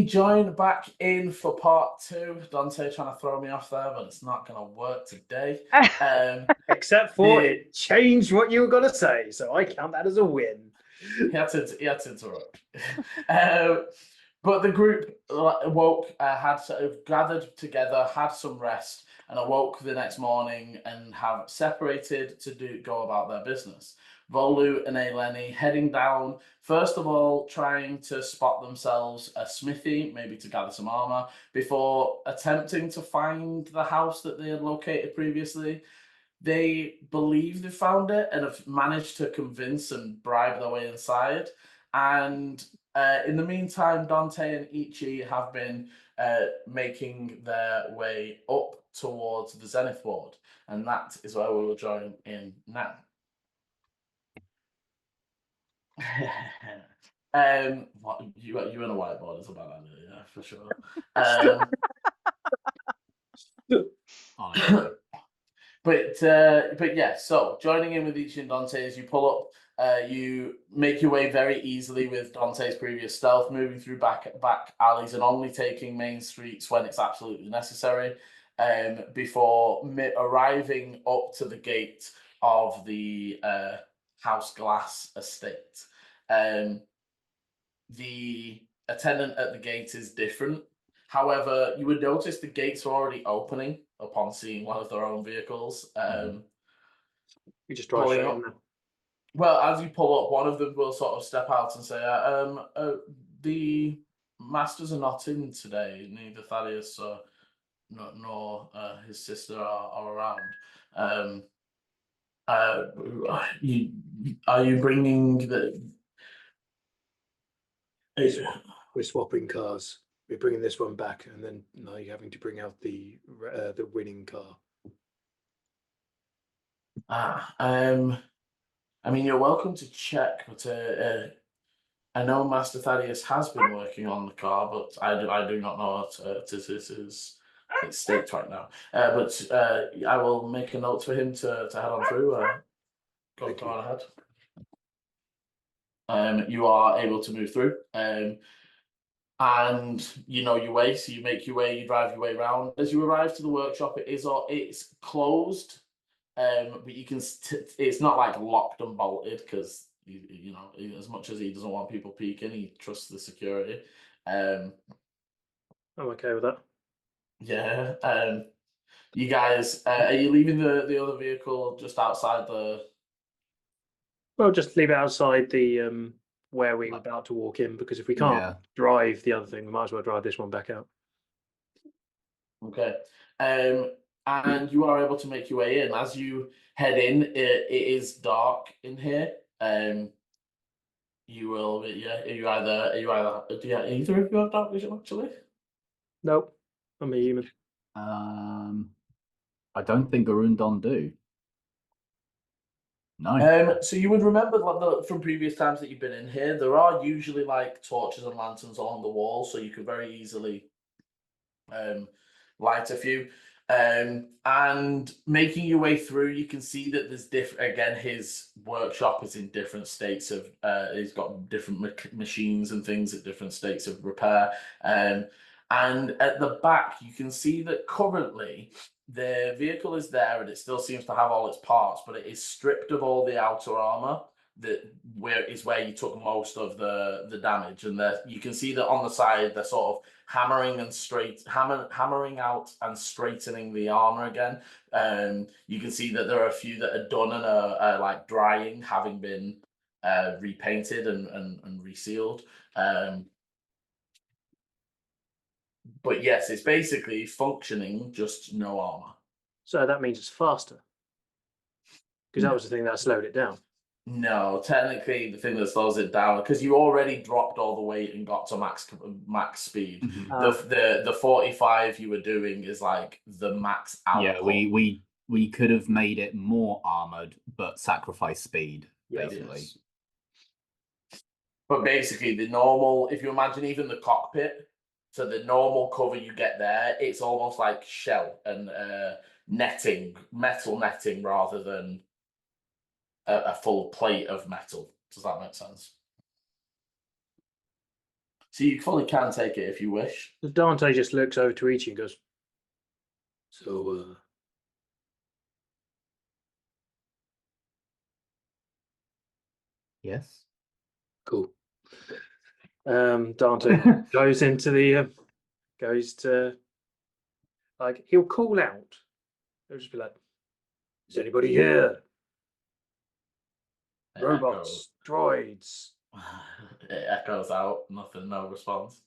we join back in for part 2. Dante trying to throw me off there, but it's not going to work today. Except for it changed what you were going to say, so I count that as a win. He had to interrupt. But the group awoke, had sort of gathered together, had some rest, and awoke the next morning and have separated to go about their business. Volu and Eleni heading down, first of all, trying to spot themselves a smithy, maybe to gather some armor, before attempting to find the house that they had located previously. They believe they found it and have managed to convince and bribe their way inside. And in the meantime, Dante and Eechie have been making their way up towards the Zenith board. And that is where we will join in now. What, you and a whiteboard is a bad idea, yeah, for sure. But yeah, so joining in with Eechie and Dante as you pull up, you make your way very easily with Dante's previous stealth, moving through back alleys and only taking main streets when it's absolutely necessary, before arriving up to the gate of the House Glass estate. The attendant at the gate is different. However, you would notice the gates are already opening upon seeing one of their own vehicles. You just drive straight in there. Well, as you pull up, one of them will sort of step out and say, the masters are not in today. Neither Thaddeus nor his sister are around. Are you bringing the... We're swapping cars. We're bringing this one back, and then now you're having to bring out the winning car. I mean, you're welcome to check, but I know Master Thaddeus has been working on the car, but I do not know what his state right now. But I will make a note for him to head on through. Go on ahead. You are able to move through. And you know your way, so you make your way, you drive your way around. As you arrive to the workshop, it's closed, but you can. It's not like locked and bolted because you know, as much as he doesn't want people peeking, he trusts the security. I'm okay with that. Yeah. You guys, are you leaving the other vehicle just outside the? Well, just leave it outside the where we were about to walk in, because if we can't drive the other thing, we might as well drive this one back out. Okay. And you are able to make your way in. As you head in, it is dark in here. You will, do either of you have dark vision actually? Nope, I'm a human. I don't think Arundon do. No. So you would remember from previous times that you've been in here, there are usually like torches and lanterns along the wall, so you could very easily light a few. And making your way through, you can see that there's different. Again, his workshop is in different states of. He's got different machines and things at different states of repair. And at the back, you can see that currently the vehicle is there and it still seems to have all its parts, but it is stripped of all the outer armor. Where you took most of the damage, and you can see that on the side they're sort of hammering out and straightening the armor again. You can see that there are a few that are done and are like drying, having been repainted and resealed. But yes, it's basically functioning, just no armor. So that means it's faster, because that was the thing that slowed it down. No, technically the thing that slows it down, because you already dropped all the weight and got to max speed. Mm-hmm. The 45 you were doing is like the max output. Yeah, we could have made it more armored, but sacrifice speed, basically. Yes. But basically, the normal, if you imagine even the cockpit, so the normal cover you get there, it's almost like shell and metal netting, rather than a full plate of metal. Does that make sense? So you fully can take it if you wish. Dante just looks over to Eechie and goes, So, Yes. cool. Dante goes into the goes to, like, he'll call out. He'll just be like, "Is anybody here? It Robots, droids." It echoes out. Nothing. No response.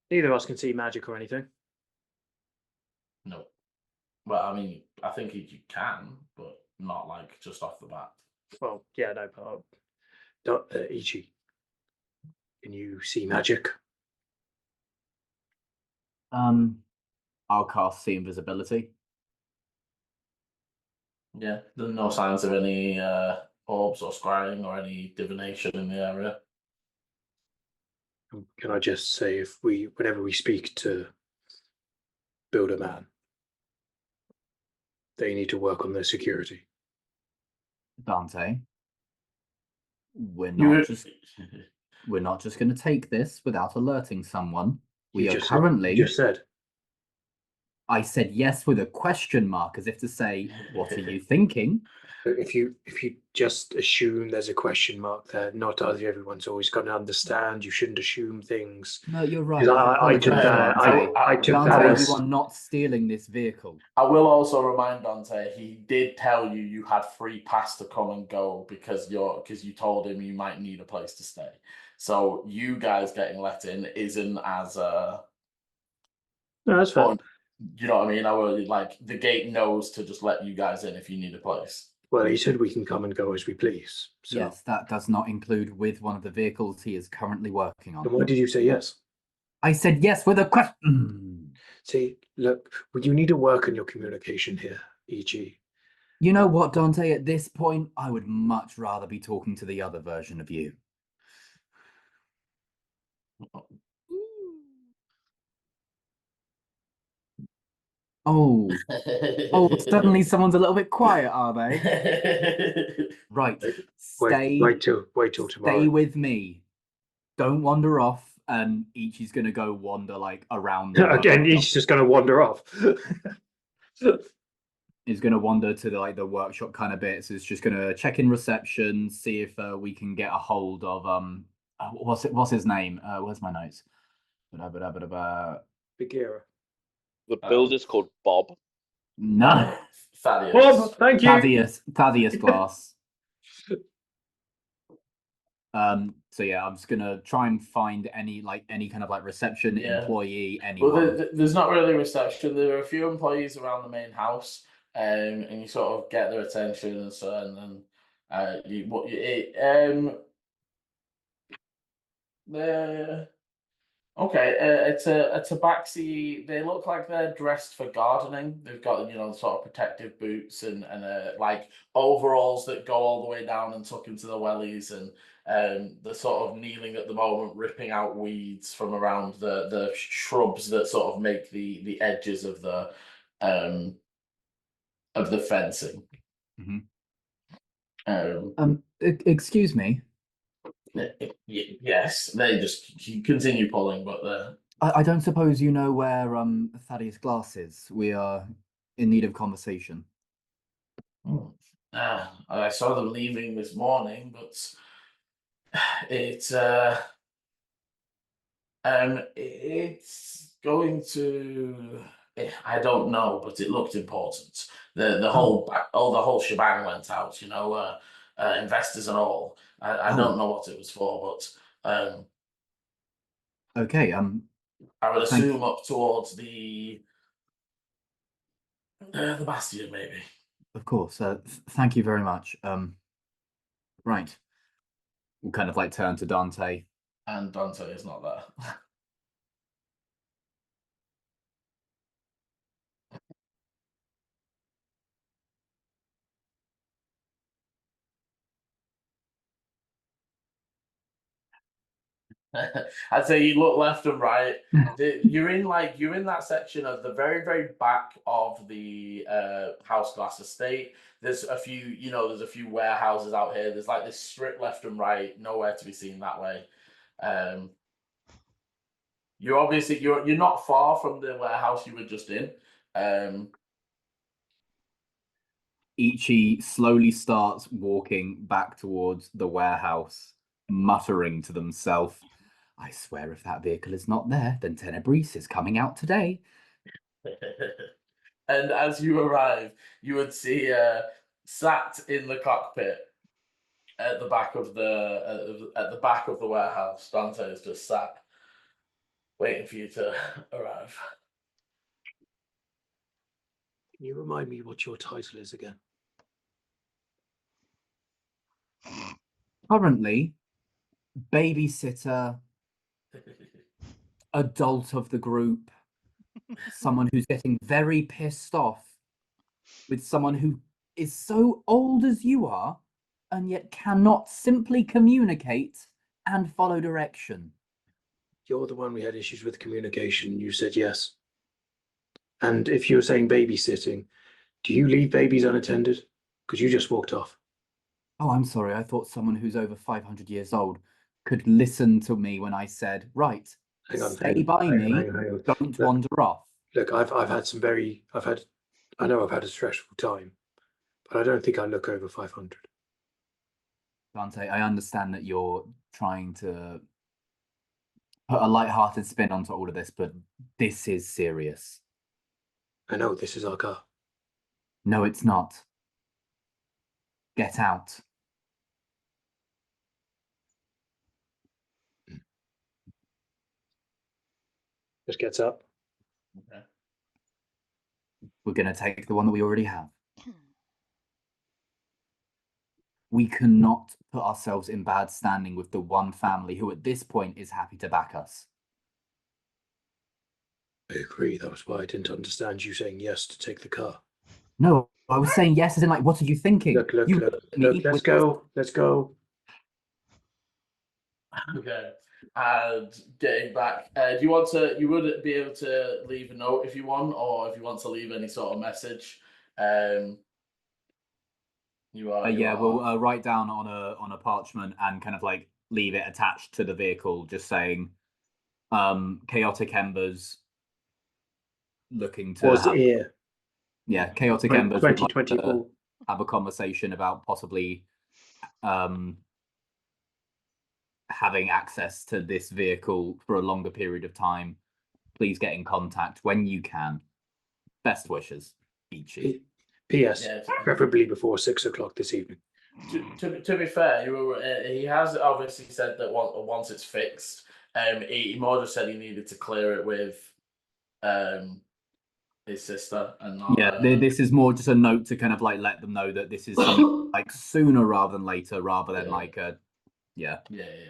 Neither of us can see magic or anything. No. Well, I mean, I think you can, but not like just off the bat. Well, yeah, no, but Ichi, can you see magic? I'll cast see invisibility. Yeah, there's no signs of any orbs or scrying or any divination in the area. Can I just say, whenever we speak to Builder Man, they need to work on their security. Dante, we're You- not just going to take this without alerting someone. We You are just currently. you just said. I said yes with a question mark, as if to say, "What are you thinking?" If you just assume there's a question mark there, not everyone's always going to understand. You shouldn't assume things. No, you're right. I took that. I took that Dante, as you are not stealing this vehicle. I will also remind Dante he did tell you you had free pass to come and go because you told him you might need a place to stay. So you guys getting let in isn't as no, that's fair. you know what I mean? I will like the gate knows to just let you guys in if you need a place. well. He said we can come and go as we please. So. Yes, that does not include with one of the vehicles he is currently working on. And why did you say yes? I said yes with a question. See, look, you need to work on your communication here, E.G. You know what, Dante? At this point, I would much rather be talking to the other version of you. Oh, suddenly someone's a little bit quiet, are they? Right. Wait till tomorrow. Stay with me. Don't wander off, and Ichi's gonna go wander like around. Again, he's just going to wander off. Is gonna wander to the workshop kind of bits. Is just gonna check in reception, see if we can get a hold of what's his name? Where's my notes? Bagheera. The builder's called Bob. No, Thaddeus. Bob, thank you. Thaddeus Glass. So yeah, I'm just gonna try and find any kind of like reception employee, anyone. Well, there's not really reception. There are a few employees around the main house, and you sort of get their attention and so, and then okay, it's a tabaxi. They look like they're dressed for gardening. They've got sort of protective boots and like overalls that go all the way down and tuck into the wellies, and they're sort of kneeling at the moment, ripping out weeds from around the shrubs that sort of make the edges of the fencing. Mm-hmm. Excuse me. Yes, they just continue pulling, but I don't suppose you know where Thaddeus Glass is. We are in need of conversation. I saw them leaving this morning, but it's going to. I don't know, but it looked important. The whole shebang went out. Investors and all. I don't know what it was for, but okay. I would assume up towards the bastion, maybe. Of course. Thank you very much. Right. We'll kind of like turn to Dante. And Dante is not there. I'd say you look left and right. You're in that section of the very, very back of the house glass estate. There's a few, there's a few warehouses out here. There's like this strip left and right, nowhere to be seen that way. You're not far from the warehouse you were just in. Eechie slowly starts walking back towards the warehouse, muttering to themselves, I swear if that vehicle is not there, then Tenebris is coming out today. And as you arrive, you would see sat in the cockpit at the back of the warehouse. Dante is just sat, waiting for you to arrive. Can you remind me what your title is again? Currently, babysitter, adult of the group, someone who's getting very pissed off with someone who is so old as you are and yet cannot simply communicate and follow direction. You're the one we had issues with communication. You said yes. And if you're saying babysitting, do you leave babies unattended? Because you just walked off. Oh, I'm sorry. I thought someone who's over 500 years old could listen to me when I said, right, stay by me, don't wander off. Look, I know I've had a stressful time, but I don't think I look over 500. Dante, I understand that you're trying to put a light-hearted spin onto all of this, but this is serious. I know, this is our car. No, it's not. Get out. Just gets up. Okay. We're going to take the one that we already have. We cannot put ourselves in bad standing with the one family who at this point is happy to back us. I agree. That was why I didn't understand you saying yes to take the car. No, I was saying yes as in like, what are you thinking? Look, let's go. Let's go. Okay. And getting back, do you want to? You would be able to leave a note if you want, or if you want to leave any sort of message. We'll write down on a parchment and kind of like leave it attached to the vehicle, just saying, chaotic embers looking to chaotic embers 2024 have a conversation about possibly having access to this vehicle for a longer period of time. Please get in contact when you can. Best wishes, Eechie. P.S. Preferably before 6 o'clock this evening. To be fair, he has obviously said that once it's fixed, he more just said he needed to clear it with his sister and not, this is more just a note to kind of like let them know that this is something like sooner rather than later, rather than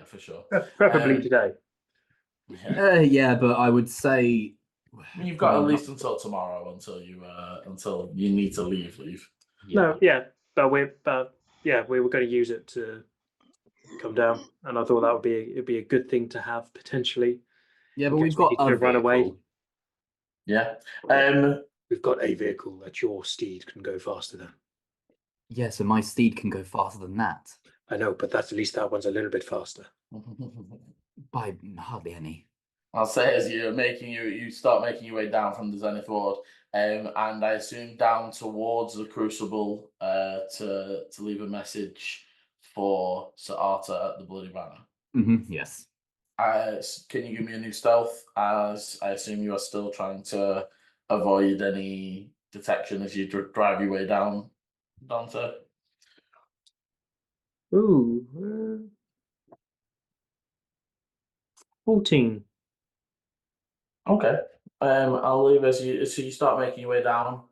for sure. Preferably today. But I would say you've got at least until tomorrow until you need to leave. But we were going to use it to come down, and I thought it'd be a good thing to have potentially. Yeah, but we've got to run away. Yeah. We've got a vehicle that your steed can go faster than. Yeah, so my steed can go faster than that. I know, but at least that one's a little bit faster. By hardly any. I'll say as you start making your way down from the Zenith Ward, and I assume down towards the Crucible to leave a message for Sir Arthur at the Bloody Banner. Yes. Can you give me a new stealth, as I assume you are still trying to avoid any detection as you drive your way down, Dante? Ooh. 14. Okay. I'll leave as you start making your way down.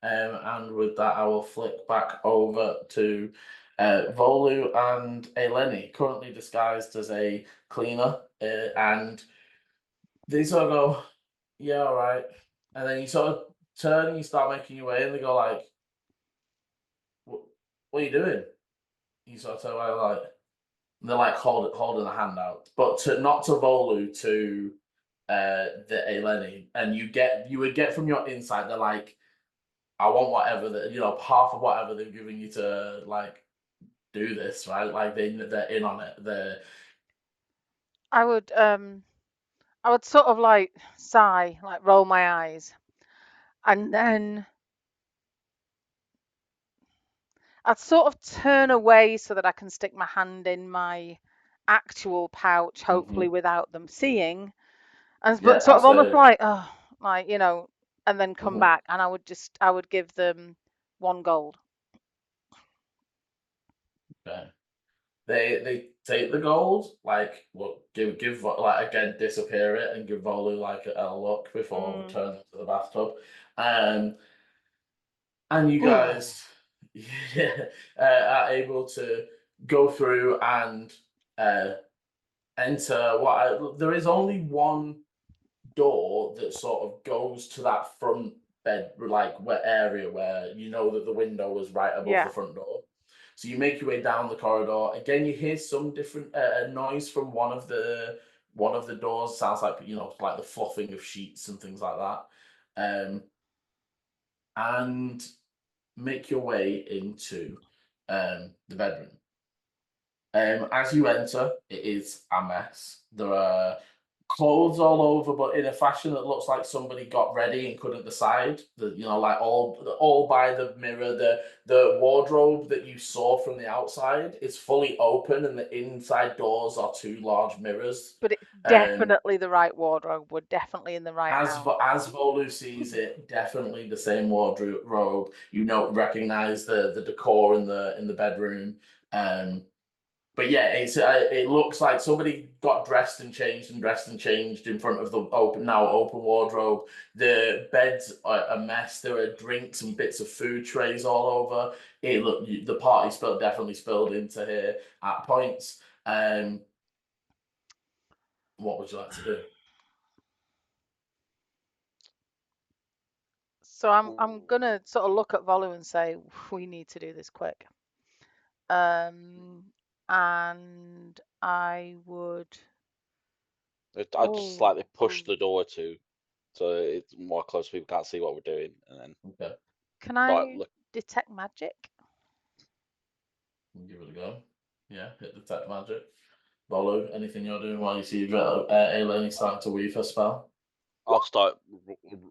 And with that, I will flick back over to Volu and Eleni, currently disguised as a cleaner, and they sort of go, "Yeah, all right," and then you sort of turn and you start making your way, and they go like, "What are you doing?" You sort of turn around like, They're like holding a hand out, but not to Volu, to the Eleni, and you would get from your inside. They're like, I want whatever that half of whatever they're giving you to like do this, right? Like they're in on it. I would sort of like sigh, like roll my eyes, and then I'd sort of turn away so that I can stick my hand in my actual pouch, hopefully without them seeing, and but sort of almost like and then come back, and I would give them 1 gold. Okay. They take the gold, like give like again disappear it and give Volu like a look before returning to the bathtub, and you guys are able to go through and enter there is only one door that sort of goes to that front bed area where you know that the window was right above the front door. So you make your way down the corridor. Again, you hear some different noise from one of the doors. Sounds like like the fluffing of sheets and things like that. And make your way into the bedroom. As you enter, it is a mess. There are clothes all over, but in a fashion that looks like somebody got ready and couldn't decide. Like all by the mirror. The wardrobe that you saw from the outside is fully open, and the inside doors are 2 large mirrors. But it's definitely the right wardrobe. We're definitely in the right house. As Volu sees it, definitely the same wardrobe. Recognize the decor in the bedroom. But yeah, it looks like somebody got dressed and changed in front of the open wardrobe. The bed's a mess. There are drinks and bits of food trays all over. The party definitely spilled into here at points. What would you like to do? So I'm gonna sort of look at Volu and say we need to do this quick. And I would. I'd just slightly push the door so it's more close. People can't see what we're doing, and then. Okay. Can I detect magic? Give it a go. Yeah, hit detect magic. Volu, anything you're doing while you see Eleni starting to weave her spell? I'll start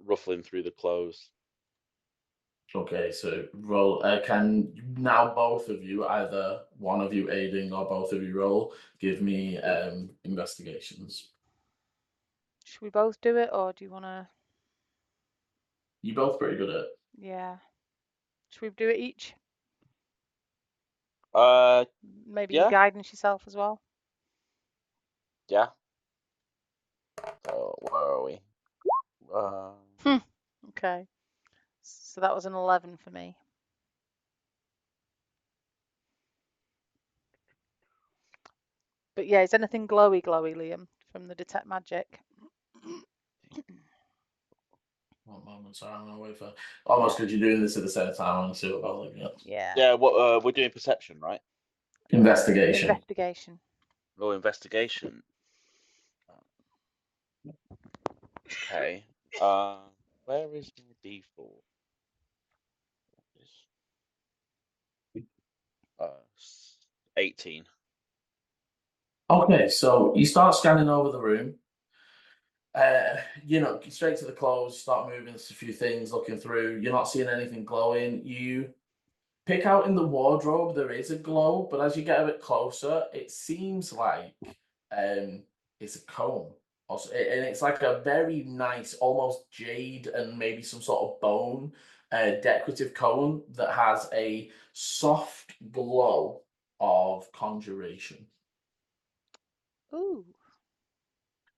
ruffling through the clothes. Okay, so roll. Can now both of you, either one of you aiding or both of you roll, give me investigations. Should we both do it, or do you want to? You're both pretty good at it. Yeah. Should we do it each? Maybe yeah. you guidance yourself as well. Yeah. So where are we? Okay. So that was an 11 for me. But yeah, is anything glowy, Liam, from the detect magic? One moment, sorry, I'm gonna wait for almost because you're doing this at the same time. I want to see what Volu gets. Yeah. Yeah. What we're doing perception, right? Investigation. Investigation. Oh, investigation. Okay. Where is my default? 18. Okay, so you start scanning over the room. Straight to the clothes, start moving a few things, looking through. You're not seeing anything glowing. You pick out in the wardrobe, there is a glow, but as you get a bit closer, it seems like it's a comb. Also, and it's like a very nice, almost jade and maybe some sort of bone decorative comb that has a soft glow of conjuration. Ooh.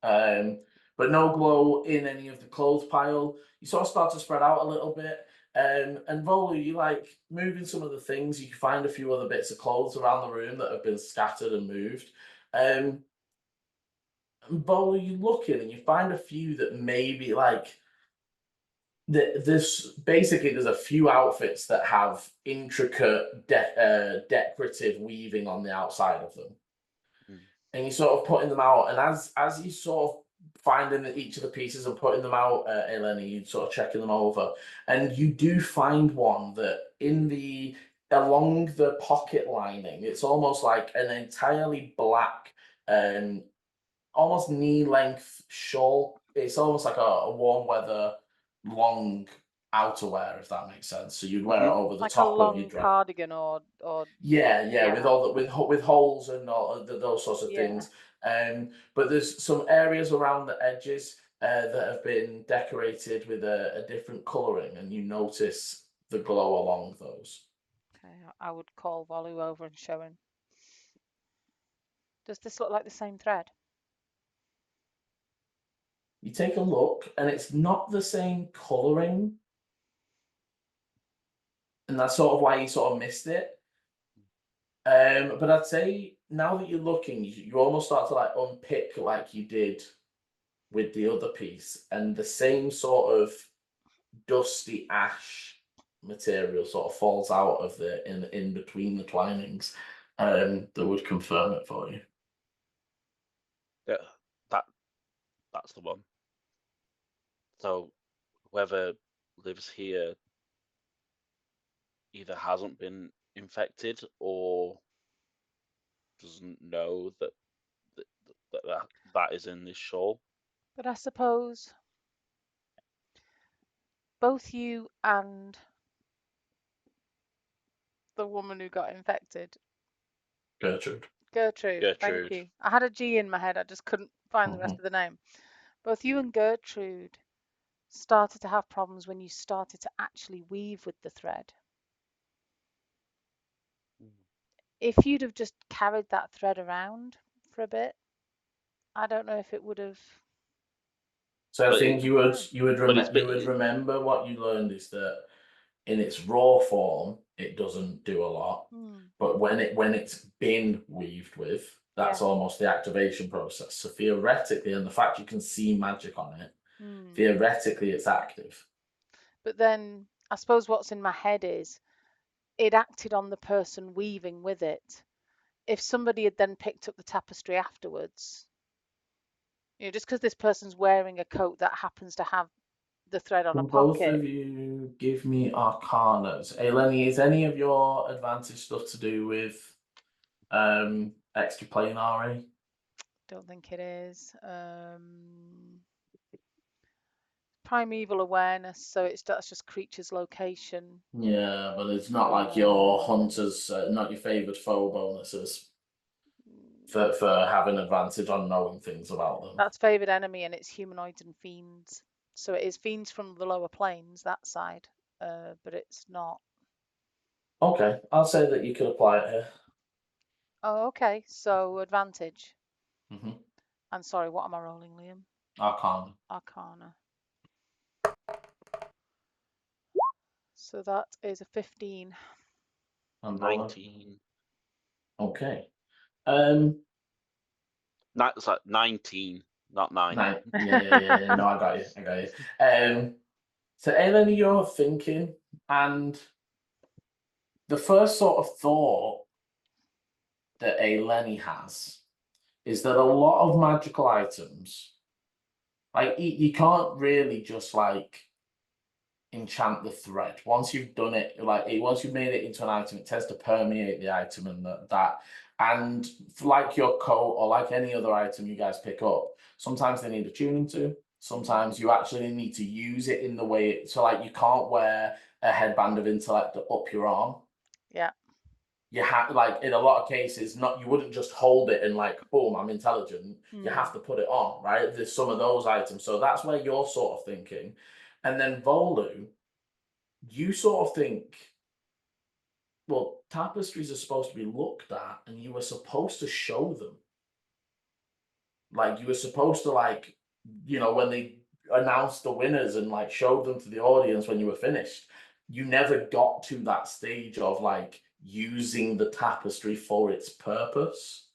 But no glow in any of the clothes pile. You sort of start to spread out a little bit. And Volu, you like moving some of the things. You can find a few other bits of clothes around the room that have been scattered and moved. And Volu, you look in and you find a few that maybe like there's a few outfits that have intricate decorative weaving on the outside of them. and you're sort of putting them out. And as you sort of finding each of the pieces and putting them out, Eleni, you sort of checking them over, and you do find one that along the pocket lining, it's almost like an entirely black, almost knee-length shawl. It's almost like a warm weather long outerwear, if that makes sense. So you'd wear it over the like top a long of your dress. cardigan or Yeah, with all with holes and all those sorts of Yeah. things. But there's some areas around the edges that have been decorated with a different colouring, and you notice the glow along those. Okay, I would call Volu over and show him. Does this look like the same thread? You take a look, and it's not the same colouring, and that's sort of why you sort of missed it. But I'd say now that you're looking, you almost start to like unpick like you did with the other piece, and the same sort of dusty ash material sort of falls out of the in between the tlinings, that would confirm it for you. Yeah, that's the one. So whoever lives here either hasn't been infected or doesn't know that is in this shawl. But I suppose both you and the woman who got infected, Gertrude. Thank you. I had a G in my head, I just couldn't find the rest of the name. Both you and Gertrude started to have problems when you started to actually weave with the thread. If you'd have just carried that thread around for a bit, I don't know if it would have. So I think you would remember what you learned is that in its raw form it doesn't do a lot, but when it's been weaved with, that's almost the activation process. So theoretically, and the fact you can see magic on it, theoretically it's active. But then I suppose what's in my head is it acted on the person weaving with it. If somebody had then picked up the tapestry afterwards, just because this person's wearing a coat that happens to have the thread on a pocket. Both of you give me arcanas. Eleni, is any of your advantage stuff to do with extraplanary? Don't think it is. Primeval awareness, so that's just creature's location. Yeah, but it's not like your hunters, not your favoured foe bonuses for having advantage on knowing things about them. That's favoured enemy, and it's humanoids and fiends. So it is fiends from the lower planes, that side, but it's not. Okay, I'll say that you could apply it here. Oh, okay. So advantage. Mm-hmm. I'm sorry, what am I rolling, Liam? Arcana. Arcana. So that is a 15. And 19. Okay. That's like 19, not 9. Yeah. No, I got you. So Eleni, you're thinking, and the first sort of thought that Eleni has is that a lot of magical items, like you can't really just like enchant the thread. Once you've done it, once you've made it into an item, it tends to permeate the item and like your coat or like any other item you guys pick up, sometimes they need a tuning to. Sometimes you actually need to use it in the way so like you can't wear a headband of intellect up your arm. Yeah. You have like in a lot of cases, you wouldn't just hold it and like, boom, I'm intelligent. You have to put it on, right? There's some of those items. So that's where you're sort of thinking. And then Volu, you sort of think, well, tapestries are supposed to be looked at and you were supposed to show them. Like you were supposed to like, when they announced the winners and like showed them to the audience when you were finished, you never got to that stage of like using the tapestry for its purpose.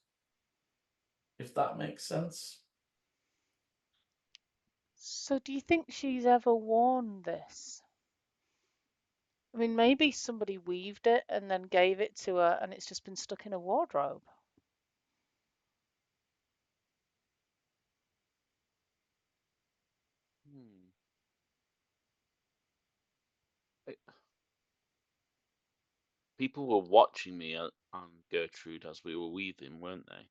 If that makes sense. So do you think she's ever worn this? I mean, maybe somebody weaved it and then gave it to her and it's just been stuck in a wardrobe. people were watching me and Gertrude as we were weaving, weren't they?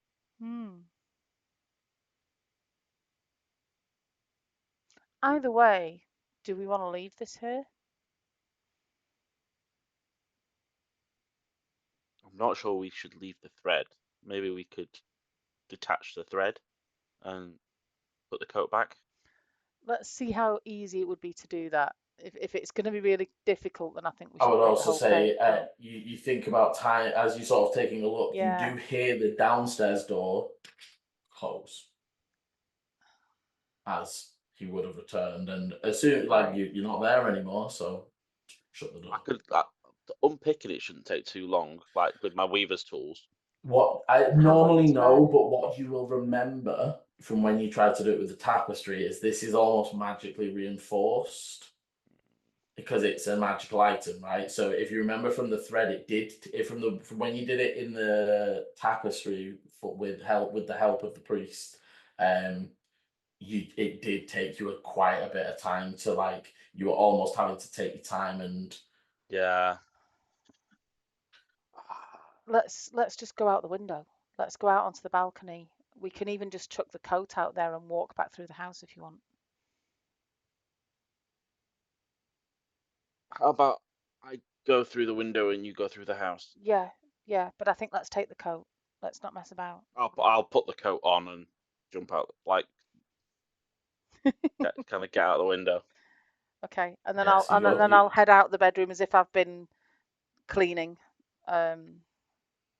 Either way, do we want to leave this here? I'm not sure we should leave the thread. Maybe we could detach the thread and put the coat back. Let's see how easy it would be to do that. If it's going to be really difficult, then I think we I should would take the also whole say coat out. you think about time as you sort of taking a look. Yeah. You do hear the downstairs door close as he would have returned, and as soon like you're not there anymore, so shut the door. I could unpicking it shouldn't take too long, like with my weaver's tools. What I normally know, but what you will remember from when you tried to do it with the tapestry is this is almost magically reinforced because it's a magical item, right? So if you remember from the thread, it did from when you did it in the tapestry with the help of the priest, it did take you quite a bit of time to like you were almost having to take your time and yeah. Let's just go out the window. Let's go out onto the balcony. We can even just chuck the coat out there and walk back through the house if you want. How about I go through the window and you go through the house? Yeah, but I think let's take the coat. Let's not mess about. I'll put the coat on and jump out, like kind of get out the window. Okay, and then I'll head out the bedroom as if I've been cleaning.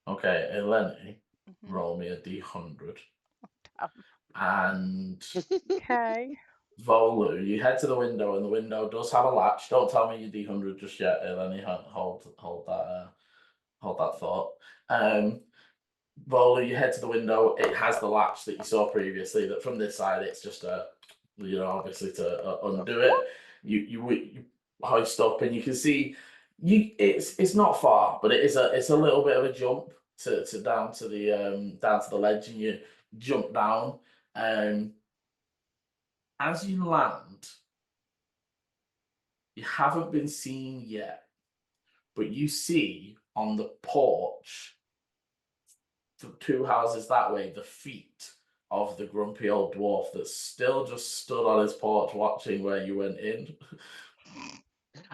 Okay, Eleni, roll me a d100. And okay. Volu, you head to the window, and the window does have a latch. Don't tell me your d100 just yet, Eleni. Hold that thought. Volu, you head to the window. It has the latch that you saw previously. That from this side, it's just obviously to undo it. You hoist up, and you can see it's not far, but it's a little bit of a jump to down to the ledge, and you jump down. As you land, you haven't been seen yet, but you see on the porch, two houses that way, the feet of the grumpy old dwarf that still just stood on his porch watching where you went in.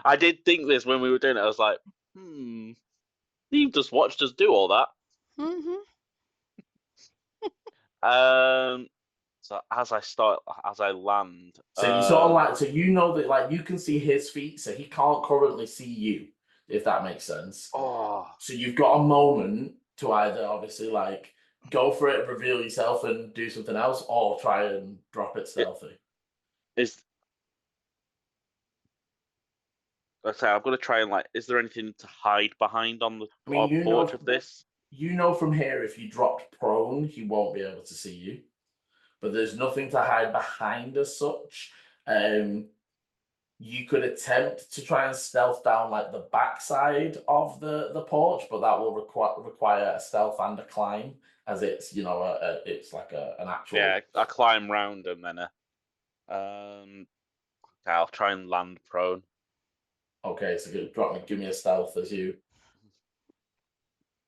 I did think this when we were doing it. I was like, you've just watched us do all that. So as I land. So you sort of like, so you know that like you can see his feet, so he can't currently see you, if that makes sense. Oh. So you've got a moment to either obviously like go for it, reveal yourself, and do something else, or try and drop it stealthy. Like I say, I'm gonna try and like. Is there anything to hide behind on the porch of this? You know from here, if you dropped prone, he won't be able to see you. But there's nothing to hide behind as such. You could attempt to try and stealth down like the backside of the porch, but that will require a stealth and a climb, as it's it's like an actual. Yeah, I climb round and then I'll try and land prone. Okay, so give me a stealth as you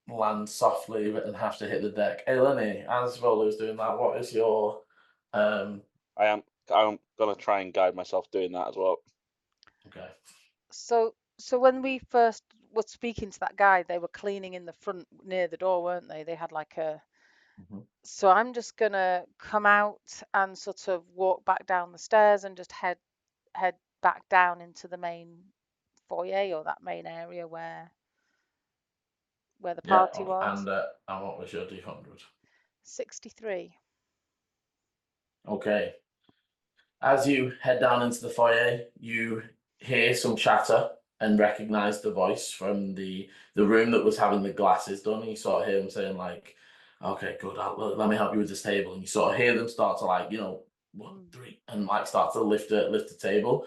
land softly and have to hit the deck. Eleni, as Volu's doing that, what is your? I'm gonna try and guide myself doing that as well. Okay. So when we first were speaking to that guy, they were cleaning in the front near the door, weren't they? They had like a. So I'm just gonna come out and sort of walk back down the stairs and just head back down into the main foyer or that main area where the party was. And what was your d100? 63. Okay. As you head down into the foyer, you hear some chatter and recognize the voice from the room that was having the glasses done. And you sort of hear them saying like, "Okay, good. Let me help you with this table." And you sort of hear them start to like, 1, 3, and like start to lift the table.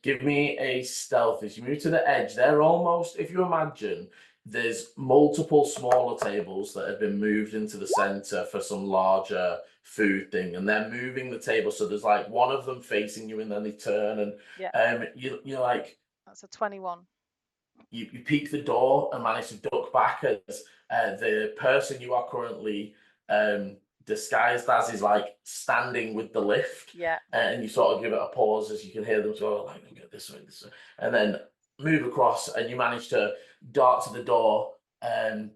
Give me a stealth as you move to the edge. They're almost, if you imagine, there's multiple smaller tables that have been moved into the center for some larger food thing, and they're moving the table. So there's like one of them facing you, and then they turn, and you're like, that's a 21. you peek the door and manage to duck back as the person you are currently disguised as is like standing with the lift. Yeah. And you sort of give it a pause as you can hear them go like, okay, this way, and then move across, and you manage to dart to the door and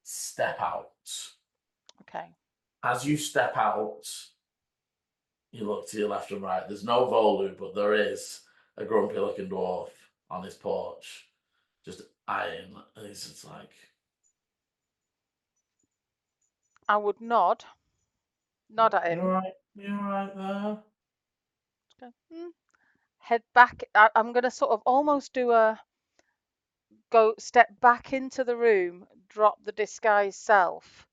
step out. Okay. As you step out, you look to your left and right. There's no Volu, but there is a grumpy-looking dwarf on his porch, just eyeing. And he's just like, I would nod at him. You're right there. Head back. I'm gonna sort of almost step back into the room, drop the disguise self,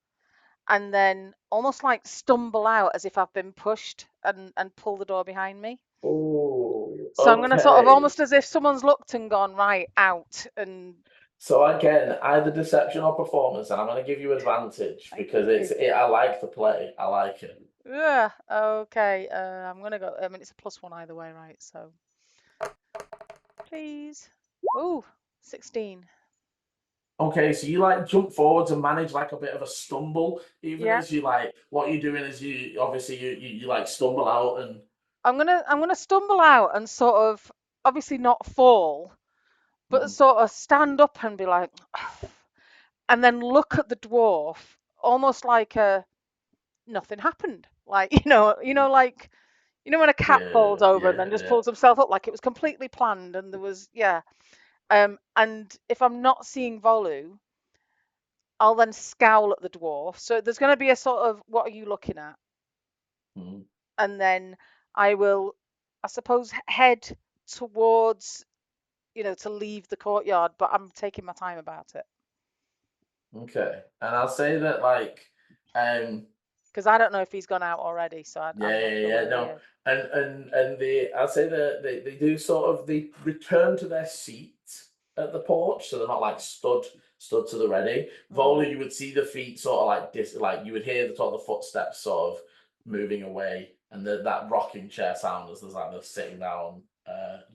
and then almost like stumble out as if I've been pushed and pull the door behind me. Oh, so I'm gonna sort of almost as if someone's looked and gone right out. And so again, either deception or performance, and I'm gonna give you advantage because I like the play. I like it. Yeah. Okay. I'm gonna go. I mean, it's a +1 either way, right? So please. Ooh, 16. Okay, so you like jump forwards and manage like a bit of a stumble, even Yeah. as you like what you're doing is you obviously you like stumble out and I'm gonna stumble out and sort of obviously not fall, but sort of stand up and be like, and then look at the dwarf almost like nothing happened. Like like when a cat falls over and then just pulls himself up, like it was completely planned and there was and if I'm not seeing Volu, I'll then scowl at the dwarf. So there's going to be a sort of, what are you looking at? And then I will, I suppose, head towards, to leave the courtyard, but I'm taking my time about it. Okay, and I'll say that like, because I don't know if he's gone out already. So I'm not sure no, and I'll say that they do sort of they return to their seat at the porch, so they're not like stood to the ready. Volley, you would see the feet sort of like you would hear the sort of the footsteps sort of moving away, and that rocking chair sound as there's like the sitting down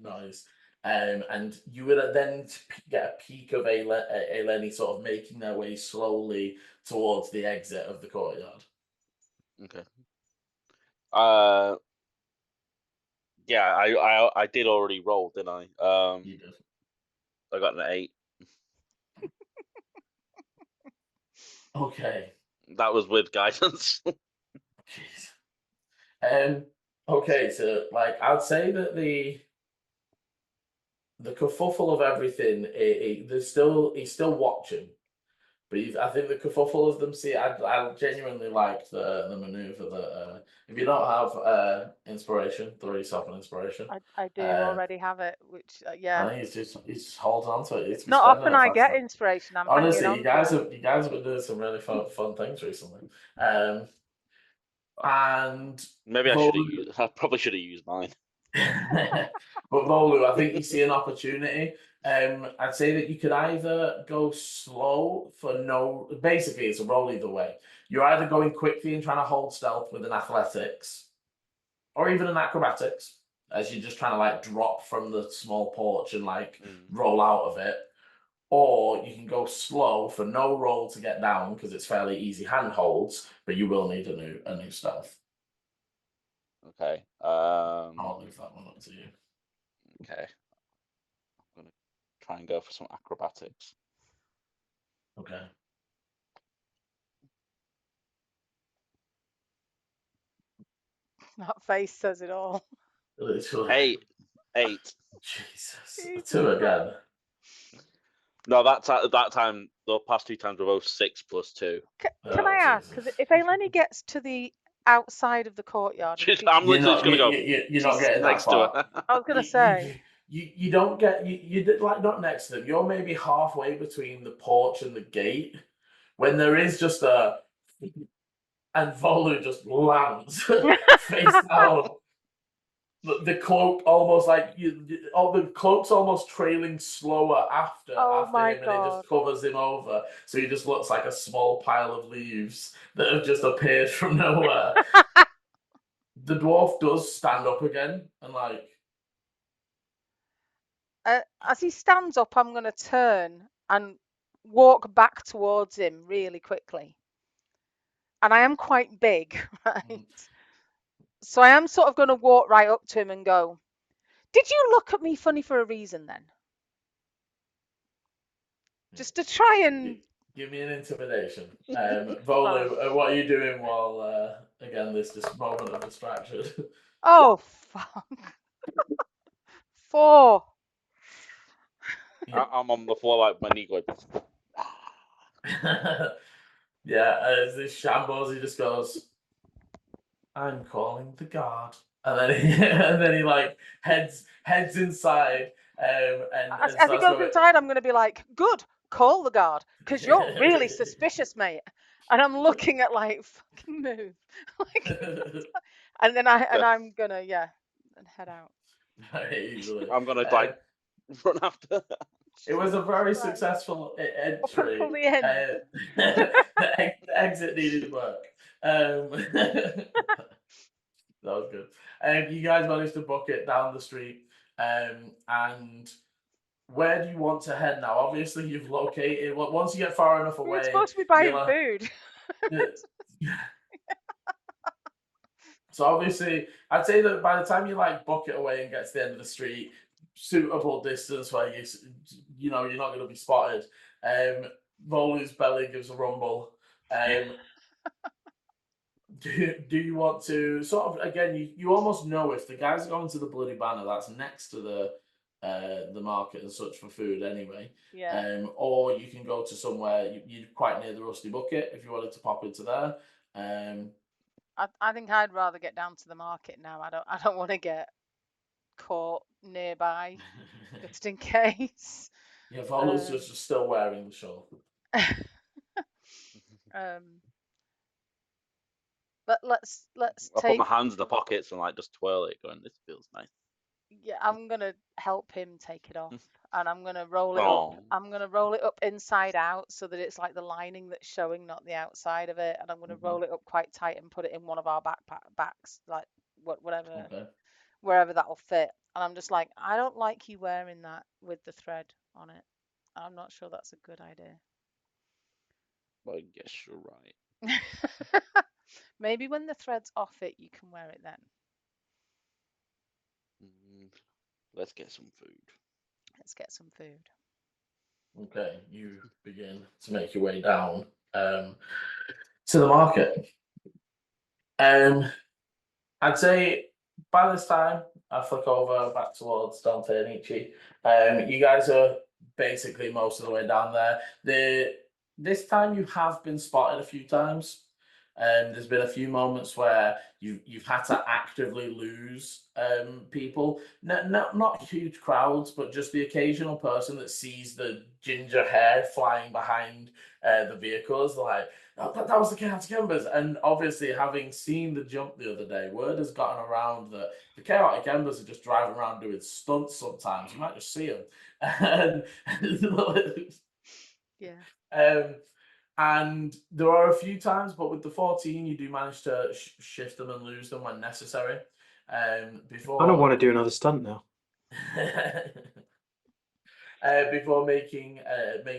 noise. And you would then get a peek of Eleni sort of making their way slowly towards the exit of the courtyard. Okay. Yeah, I did already roll, didn't I? You did. I got an 8. Okay. That was with guidance. Jeez. Okay, so like I'd say that the kerfuffle of everything, he's still watching, but I think the kerfuffle of them. See, I genuinely liked the maneuver that if you don't have inspiration, throw yourself an inspiration. I do already have it, which I think he's holding on to it. It's not often I get inspiration. I'm honestly, hanging you guys have been doing some really fun things recently. And maybe I probably should have used mine. But Volu, I think you see an opportunity. I'd say that you could either go slow basically it's a roll either way. You're either going quickly and trying to hold stealth with an athletics, or even an acrobatics, as you're just trying to like drop from the small porch and like roll out of it. Or you can go slow for no roll to get down because it's fairly easy handholds, but you will need a new stealth. Okay. I'll leave that one up to you. Okay. I'm gonna try and go for some acrobatics. Okay. That face says it all. Literally. 8. Jesus. 2 again. No, that time, the past 2 times were both 6 plus 2. Can I ask? Because if Eleni gets to the outside of the courtyard, I'm literally just gonna go. You're not getting next to her. I was gonna say. You don't get you like not next to them. You're maybe halfway between the porch and the gate when there is just and Volu just lands face down. The cloak almost like the cloak's almost trailing slower after him, and it just covers him over, so he just looks like a small pile of leaves that have just appeared from nowhere. The dwarf does stand up again and like, as he stands up, I'm going to turn and walk back towards him really quickly. And I am quite big, right? So I am sort of going to walk right up to him and go, "Did you look at me funny for a reason then?" Just to try and... Give me an intimidation. Volu, what are you doing while, again, this moment of distraction? Oh, fuck. 4. I'm on the floor like my knee going. Yeah, as this shambles, he just goes, "I'm calling the guard," and then he like heads inside. And As he goes inside, I'm going to be like, "Good, call the guard, because you're really suspicious, mate." And I'm looking at like, fucking move, like, and then I'm gonna and head out. Very easily. I'm gonna like run after. It was a very successful entry. Up until the end. The exit needed work. That was good. You guys managed to book it down the street. And where do you want to head now? Obviously, you've located. Once you get far enough away, we're supposed to be buying food. So obviously, I'd say that by the time you like book it away and get to the end of the street, suitable distance where you're not going to be spotted. Volu's belly gives a rumble. Do you want to sort of, again, you almost know if the guys are going to the Bloody Banner, that's next to the market and such for food anyway. Yeah. Or you can go to somewhere you're quite near the Rusty Bucket if you wanted to pop into there. I think I'd rather get down to the market now. I don't want to get caught nearby, just in case. Yeah, Volu's just still wearing the shawl. But let's I put my hands in the pockets and like just twirl it, going, "This feels nice." Yeah, I'm gonna help him take it off, and I'm gonna roll it up. I'm gonna roll it up inside out so that it's like the lining that's showing, not the outside of it. And I'm gonna roll it up quite tight and put it in one of our backpacks, like whatever, wherever that'll fit. And I'm just like, I don't like you wearing that with the thread on it. I'm not sure that's a good idea. Well, I guess you're right. Maybe when the thread's off it, you can wear it then. Let's get some food. Let's get some food. Okay, you begin to make your way down to the market. I'd say by this time, I flick over back towards Dante and Eechie. You guys are basically most of the way down there. This time you have been spotted a few times. There's been a few moments where you've had to actively lose people. Not huge crowds, but just the occasional person that sees the ginger hair flying behind the vehicles. They're like, "Oh, that was the Chaotic Embers." And obviously, having seen the jump the other day, word has gotten around that the Chaotic Embers are just driving around doing stunts sometimes. You might just see them. Yeah. And there are a few times, but with the 14, you do manage to shift them and lose them when necessary. Before I don't want to do another stunt now. Before making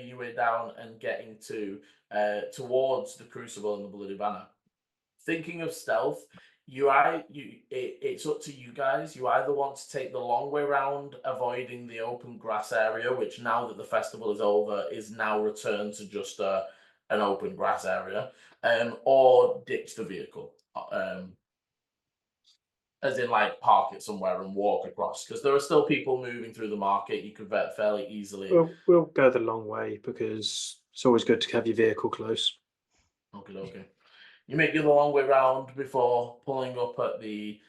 your way down and getting towards the Crucible and the Bloody Banner. Thinking of stealth, it's up to you guys. You either want to take the long way round, avoiding the open grass area, which now that the festival is over, is now returned to just an open grass area, or ditch the vehicle, as in like park it somewhere and walk across, because there are still people moving through the market. You could vet fairly easily. We'll go the long way because it's always good to have your vehicle close. Okay. You make the long way round before pulling up at the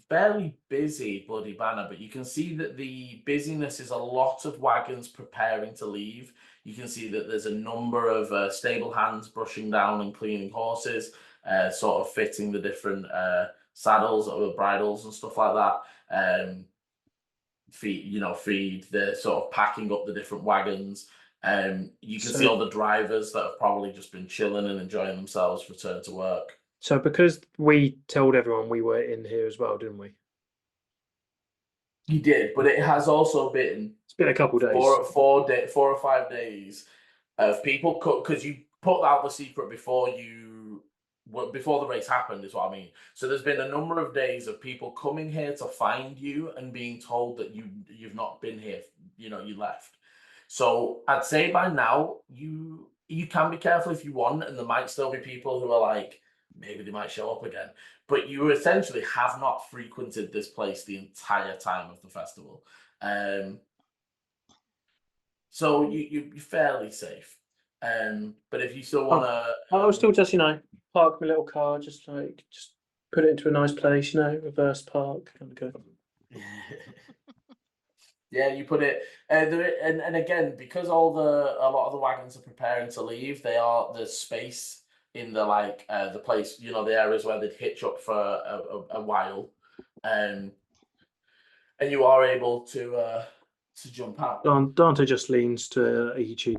fairly busy Bloody Banner, but you can see that the busyness is a lot of wagons preparing to leave. You can see that there's a number of stable hands brushing down and cleaning horses, sort of fitting the different saddles or bridles and stuff like that. Feed, they're sort of packing up the different wagons. You can see all the drivers that have probably just been chilling and enjoying themselves return to work. So because we told everyone we were in here as well, didn't we? You did, but it has also been It's been a couple days. 4 or 5 days of people because you put out the secret before the race happened, is what I mean. So there's been a number of days of people coming here to find you and being told that you've not been here. You know, you left. So I'd say by now you can be careful if you want, and there might still be people who are like, maybe they might show up again. But you essentially have not frequented this place the entire time of the festival. So you're fairly safe. But if you still want to... I'll still just, park my little car, just put it into a nice place, reverse park. Kind of go. Yeah, you put it, and again, because a lot of the wagons are preparing to leave, there's space in the place, the areas where they'd hitch up for a while, and you are able to jump out. Dante just leans to Eechie.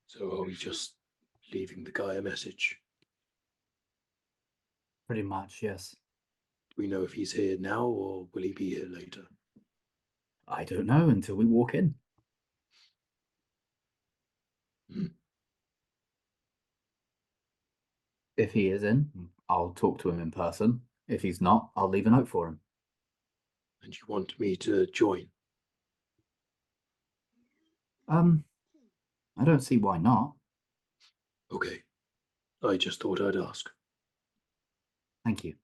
So are we just leaving the guy a message? Pretty much, yes. Do we know if he's here now or will he be here later? I don't know until we walk in. If he is in, I'll talk to him in person. If he's not, I'll leave a note for him. And you want me to join? I don't see why not. Okay. I just thought I'd ask. Thank you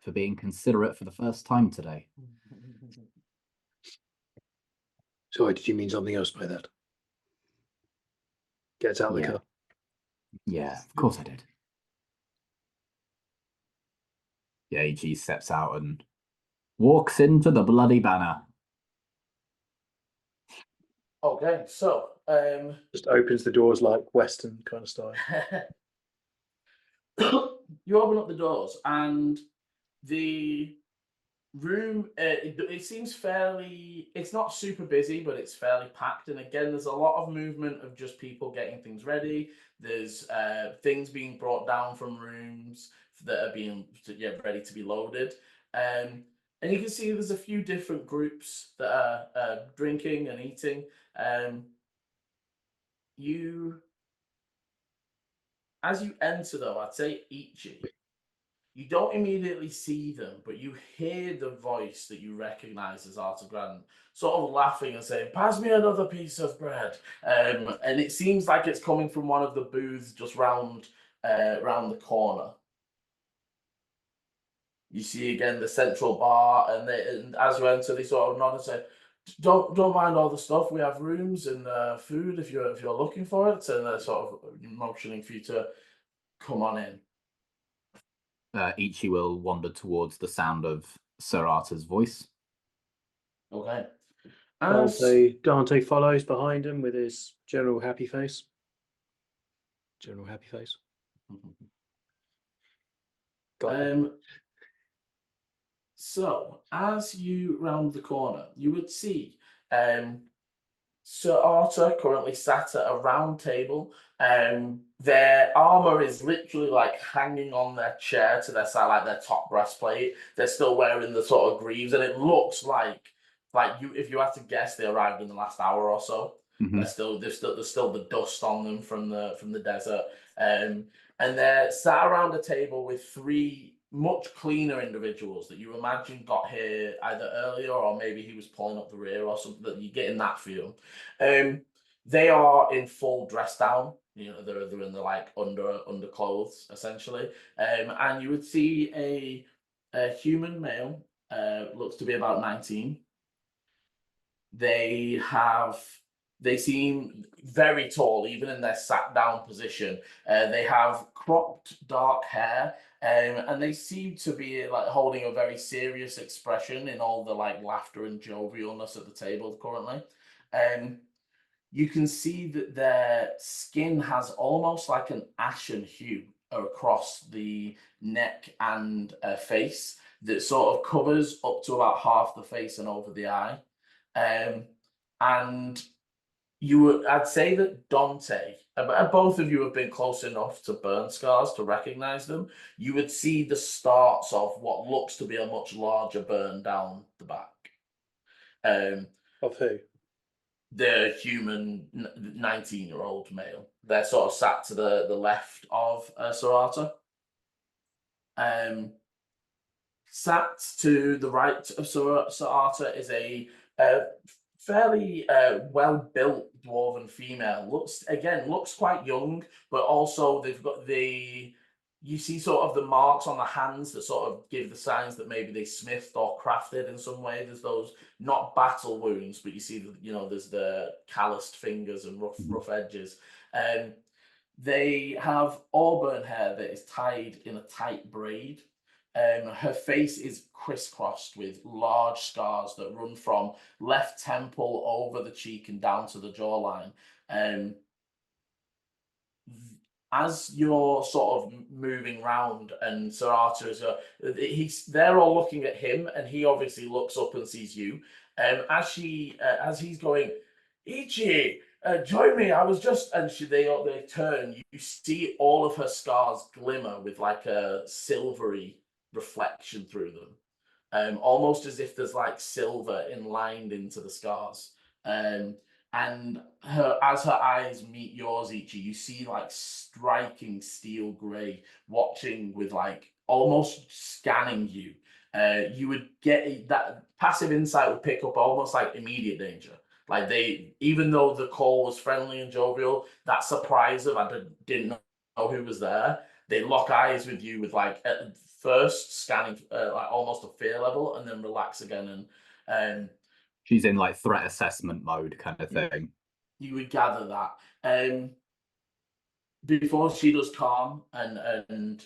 for being considerate for the first time today. Sorry, did you mean something else by that? Gets out the car. Yeah, of course I did. Yeah, Eechie steps out and walks into the bloody banner. Okay, so Just opens the doors like Western kind of style. you open up the doors and the room, it seems it's not super busy, but it's fairly packed. And again, there's a lot of movement of just people getting things ready. There's things being brought down from rooms that are being ready to be loaded. And you can see there's a few different groups that are drinking and eating. As you enter, though, I'd say Eechie, you don't immediately see them, but you hear the voice that you recognize as Arthur Grant, sort of laughing and saying, "Pass me another piece of bread." And it seems like it's coming from one of the booths just round the corner. You see again the central bar, and as you enter, they sort of nod and say, Don't mind all the stuff. We have rooms and food if you're looking for it." And they're sort of motioning for you to come on in. Ichi will wander towards the sound of Sir Arthur's voice. Okay. Dante follows behind him with his general happy face. So as you round the corner, you would see Sir Arthur currently sat at a round table. Their armor is literally like hanging on their chair to their side, like their top breastplate. They're still wearing the sort of greaves, and it looks like if you had to guess, they arrived in the last hour or so. There's still the dust on them from the desert. And they're sat around a table with three much cleaner individuals that you imagine got here either earlier or maybe he was pulling up the rear or something. That you get in that feel. They are in full dress down. They're in the like underclothes essentially. And you would see a human male, looks to be about 19. They seem very tall, even in their sat down position. They have cropped dark hair, and they seem to be like holding a very serious expression in all the like laughter and jovialness at the table currently. You can see that their skin has almost like an ashen hue across the neck and face that sort of covers up to about half the face and over the eye. And I'd say that Dante, both of you have been close enough to burn scars to recognize them. You would see the starts of what looks to be a much larger burn down the back. Of who? The human 19-year-old male. They're sort of sat to the left of Sarata. Sat to the right of Sarata is a fairly well-built dwarven female. Looks quite young, but also they've got you see sort of the marks on the hands that sort of give the signs that maybe they smithed or crafted in some way. There's those not battle wounds, but you see there's the calloused fingers and rough edges. They have auburn hair that is tied in a tight braid. Her face is crisscrossed with large scars that run from left temple over the cheek and down to the jawline. As you're sort of moving round, and Sarata they're all looking at him, and he obviously looks up and sees you. As he's going, Eechie, join me. I was just, and they turn. You see all of her scars glimmer with like a silvery reflection through them, almost as if there's like silver inlined into the scars. And as her eyes meet yours, Ichi, you see like striking steel grey, watching with like almost scanning you. You would get that passive insight would pick up almost like immediate danger. Like even though the call was friendly and jovial, that surprise of I didn't know who was there. They lock eyes with you with like at first scanning like almost a fear level, and then relax again. And she's in like threat assessment mode kind of thing. You would gather that. Before she does calm and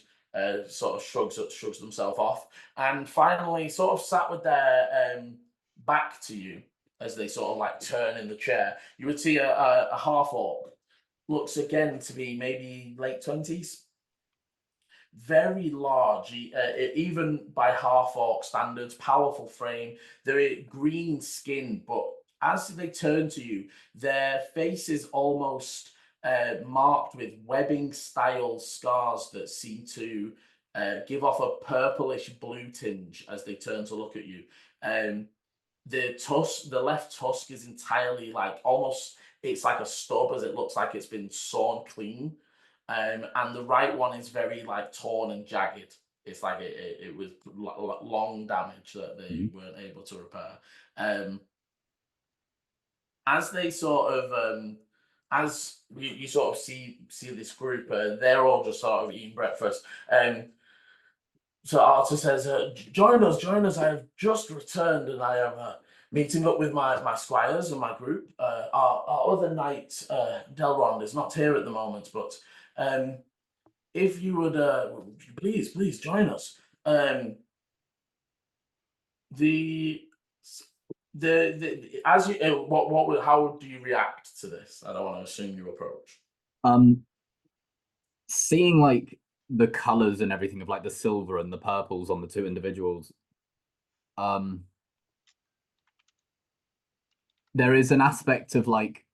sort of shrugs themselves off, and finally sort of sat with their back to you as they sort of like turn in the chair, you would see a half orc. Looks again to be maybe late 20s. Very large, even by half orc standards, powerful frame. They're green skin, but as they turn to you, their face is almost marked with webbing style scars that seem to give off a purplish blue tinge as they turn to look at you. The left tusk is entirely like almost, it's like a stub, as it looks like it's been sawn clean. And the right one is very like torn and jagged. It's like it was long damage that they weren't able to repair. As they sort of as you sort of see this group, they're all just sort of eating breakfast. So Arthur says, join us. I have just returned, and I am meeting up with my squires and my group. Our other knight, Delrond, is not here at the moment, but if you would please join us. As you how do you react to this? I don't want to assume your approach. Seeing like the colors and everything of like the silver and the purples on the two individuals, there is an aspect of like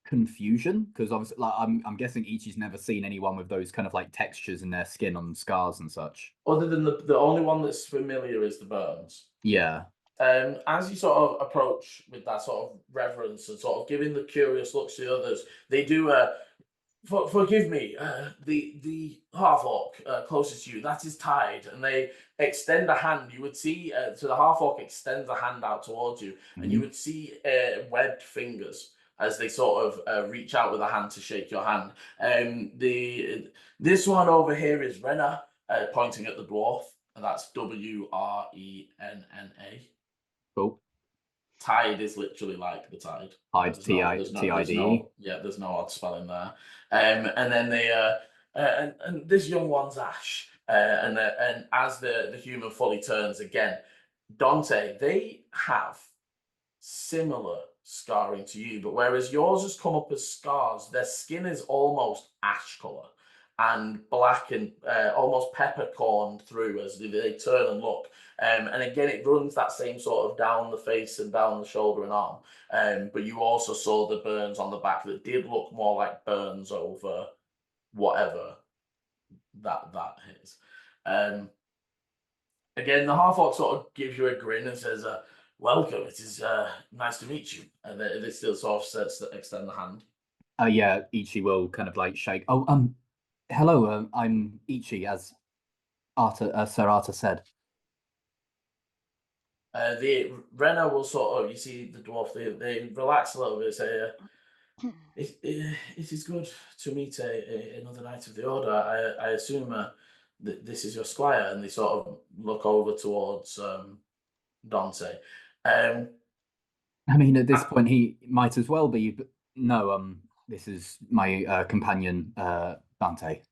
confusion, because obviously like I'm guessing Ichi's never seen anyone with those kind of like textures in their skin on scars and such. Other than the only one that's familiar is the burns. Yeah. As you sort of approach with that sort of reverence and sort of giving the curious looks to the others, they do forgive me, the half orc closest to you, that is tied, and they extend a hand. You would see so the half orc extends a hand out towards you, and you would see webbed fingers as they sort of reach out with a hand to shake your hand. This one over here is Renna, pointing at the dwarf, and that's Wrenna. Cool. Tide is literally like the tide. Tide, T-I-D-E. Yeah, there's no odd spelling there. And then they and this young one's Ash. And as the human fully turns again, Dante, they have similar scarring to you, but whereas yours has come up as scars, their skin is almost ash color. and black and almost peppercorned through as they turn and look. And again, it runs that same sort of down the face and down the shoulder and arm. But you also saw the burns on the back that did look more like burns over whatever that is. Again, the half-orc sort of gives you a grin and says, welcome, it is nice to meet you. And they still sort of extend the hand. Yeah, Eechie will kind of like shake. Oh, hello, I'm Eechie, as Sir Arthur said. The Renner will sort of, you see the dwarf, they relax a little bit, say, it is good to meet another Knight of the Order. I assume that this is your squire, and they sort of look over towards Dante. I mean, at this point, he might as well be, but no, this is my companion, Dante.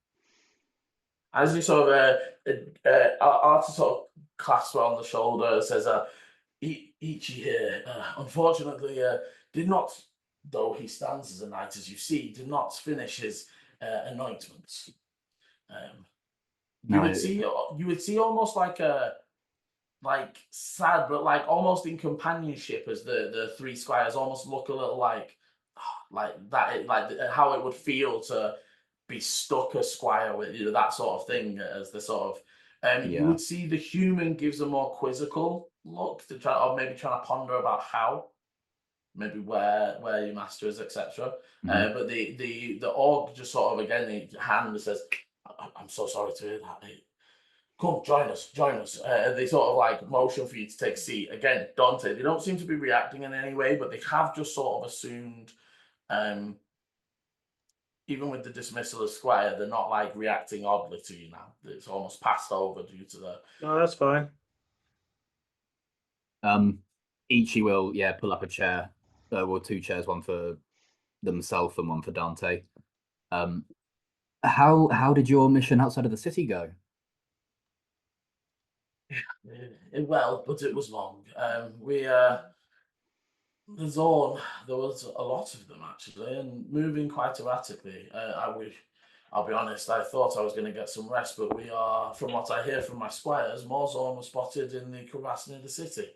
As you sort of, Arthur sort of clasps her on the shoulder and says, Ichi here, unfortunately, did not, though he stands as a knight, as you see, did not finish his anointments. You would see almost like sad, but like almost in companionship, as the three squires almost look a little like that, like how it would feel to be stuck a squire with, you know, that sort of thing, as the sort of you would see the human gives a more quizzical look to try, or maybe trying to ponder about how, maybe where your master is, etc. But the orc just sort of again, the hand says, I'm so sorry to hear that. Come, join us. They sort of like motion for you to take a seat. Again, Dante, they don't seem to be reacting in any way, but they have just sort of assumed, even with the dismissal of Squire, they're not like reacting oddly to you now. It's almost passed over due to the... No, that's fine. Ichi will, pull up a chair, or two chairs, one for themselves and one for Dante. How did your mission outside of the city go? Well, but it was long. The zone, there was a lot of them actually, and moving quite erratically. I'll be honest, I thought I was going to get some rest, but we are, from what I hear from my squires, more zone was spotted in the crevasse near the city.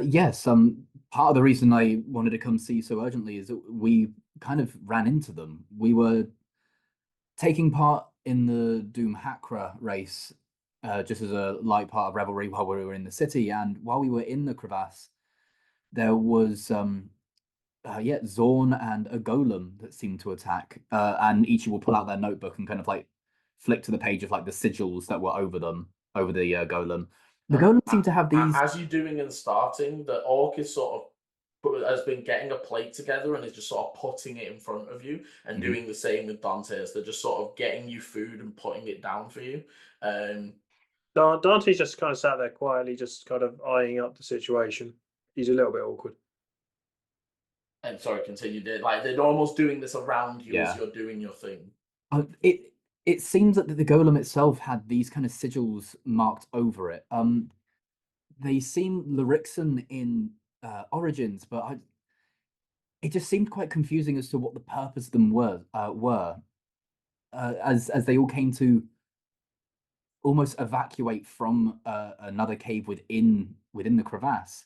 Yes, part of the reason I wanted to come see you so urgently is that we kind of ran into them. We were taking part in the Doom Hakra race, just as a light part of revelry while we were in the city, and while we were in the crevasse, there was Zorn and a golem that seemed to attack. And Ichi will pull out their notebook and kind of like flick to the page of like the sigils that were over them, over the golem. The golem seemed to have these. As you're doing and starting, the orc is sort of has been getting a plate together and is just sort of putting it in front of you, and doing the same with Dante. As they're just sort of getting you food and putting it down for you. Dante's just kind of sat there quietly, just kind of eyeing up the situation. He's a little bit awkward. And sorry, continue. They're almost doing this around you as you're doing your thing. It seems that the golem itself had these kind of sigils marked over it. They seem Lyrixan in Origins, but it just seemed quite confusing as to what the purpose of them were. As they all came to almost evacuate from another cave within the crevasse,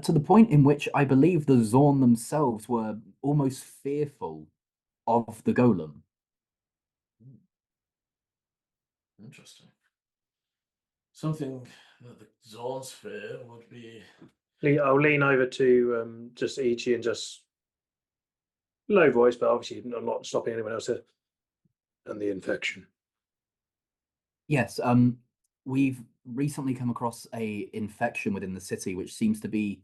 to the point in which I believe the Zorn themselves were almost fearful of the golem. Interesting. Something that the Zorn's fear would be... I'll lean over to just Ichi and just low voice, but obviously I'm not stopping anyone else here. And the infection. Yes, we've recently come across a infection within the city, which seems to be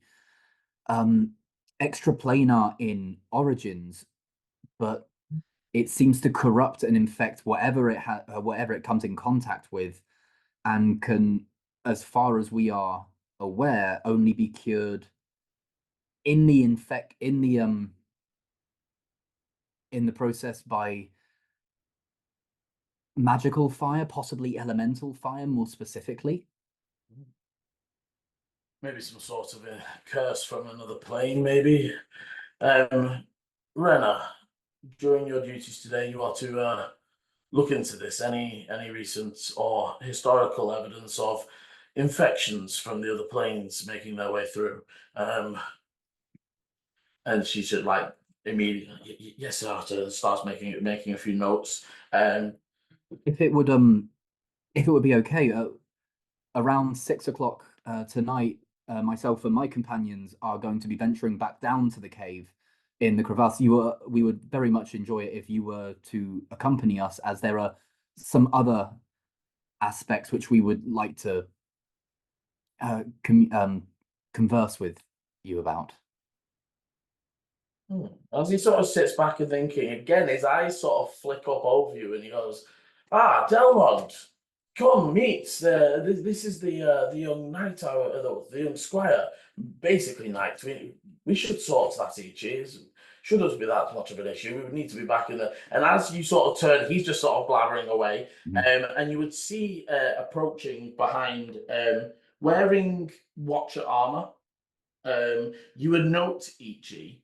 extraplanar in origins, but it seems to corrupt and infect whatever it comes in contact with, and can, as far as we are aware, only be cured in the process by magical fire, possibly elemental fire, more specifically. Maybe some sort of a curse from another plane, maybe. Renna, during your duties today, you are to look into this? Any recent or historical evidence of infections from the other planes making their way through? And she should like immediately, yes, sir, starts making a few notes. If it would be okay, around 6 o'clock tonight, myself and my companions are going to be venturing back down to the cave in the crevasse. We would very much enjoy it if you were to accompany us, as there are some other aspects which we would like to converse with you about. As he sort of sits back and thinking again, his eyes sort of flick up over you, and he goes, "Ah, Delmont, come meet. This is the young knight, the young squire. Basically, knight. We should sort that Eechie. Shouldn't be that much of an issue. We would need to be back in the." And as you sort of turn, he's just sort of blabbering away, and you would see approaching behind, wearing Watcher armor. You would note Eechie.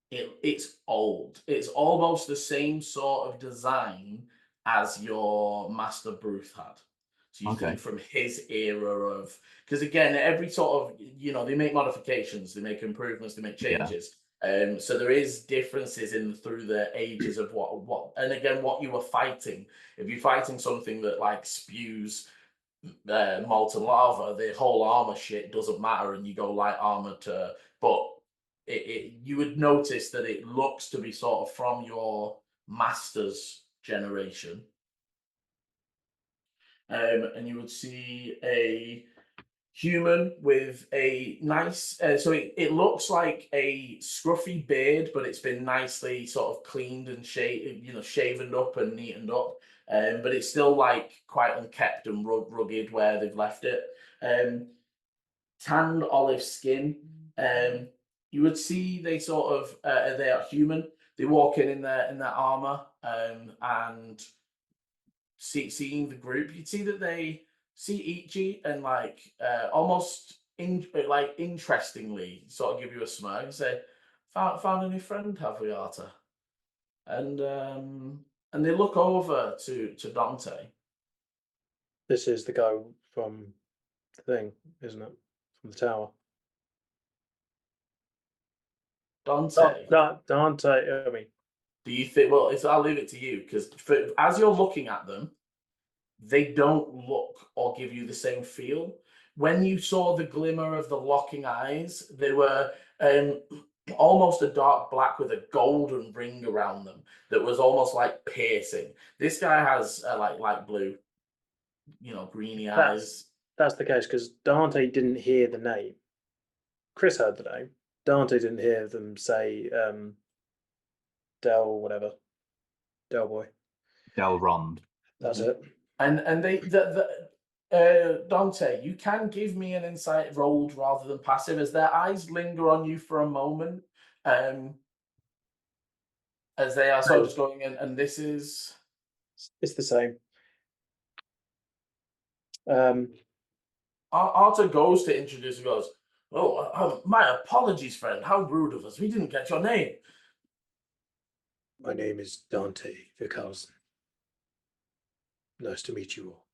It's old. It's almost the same sort of design as your Master Bruce had. So you think from his era of, because again, every sort of, they make modifications, they make improvements, they make changes. So there is differences through the ages of what, and again, what you were fighting. If you're fighting something that like spews molten lava, the whole armor shit doesn't matter, and you go light armor to, but you would notice that it looks to be sort of from your master's generation. And you would see a human with a nice, so it looks like a scruffy beard, but it's been nicely sort of cleaned and shaven up and neatened up. But it's still like quite unkept and rugged where they've left it. Tanned olive skin. You would see they sort of they are human. They walk in their armor, and seeing the group, you'd see that they see Eechie and like almost interestingly sort of give you a smirk and say, "Found a new friend, have we, Arta?" And they look over to Dante. This is the guy from the thing, isn't it? From the tower. Dante. Dante. I mean, do you think? Well, I'll leave it to you, because as you're looking at them, they don't look or give you the same feel. When you saw the glimmer of the locking eyes, they were almost a dark black with a golden ring around them that was almost like piercing. This guy has like light blue, greeny eyes. That's the case, because Dante didn't hear the name. Chris heard the name. Dante didn't hear them say Del whatever. Del boy. Delrond. That's it. And they Dante, you can give me an insight rolled rather than passive, as their eyes linger on you for a moment, as they are sort of just going in, and this is... It's the same. Arta goes to introduce and goes, "Oh, my apologies, friend. How rude of us. We didn't get your name." My name is Dante Vickhausen. Nice to meet you all.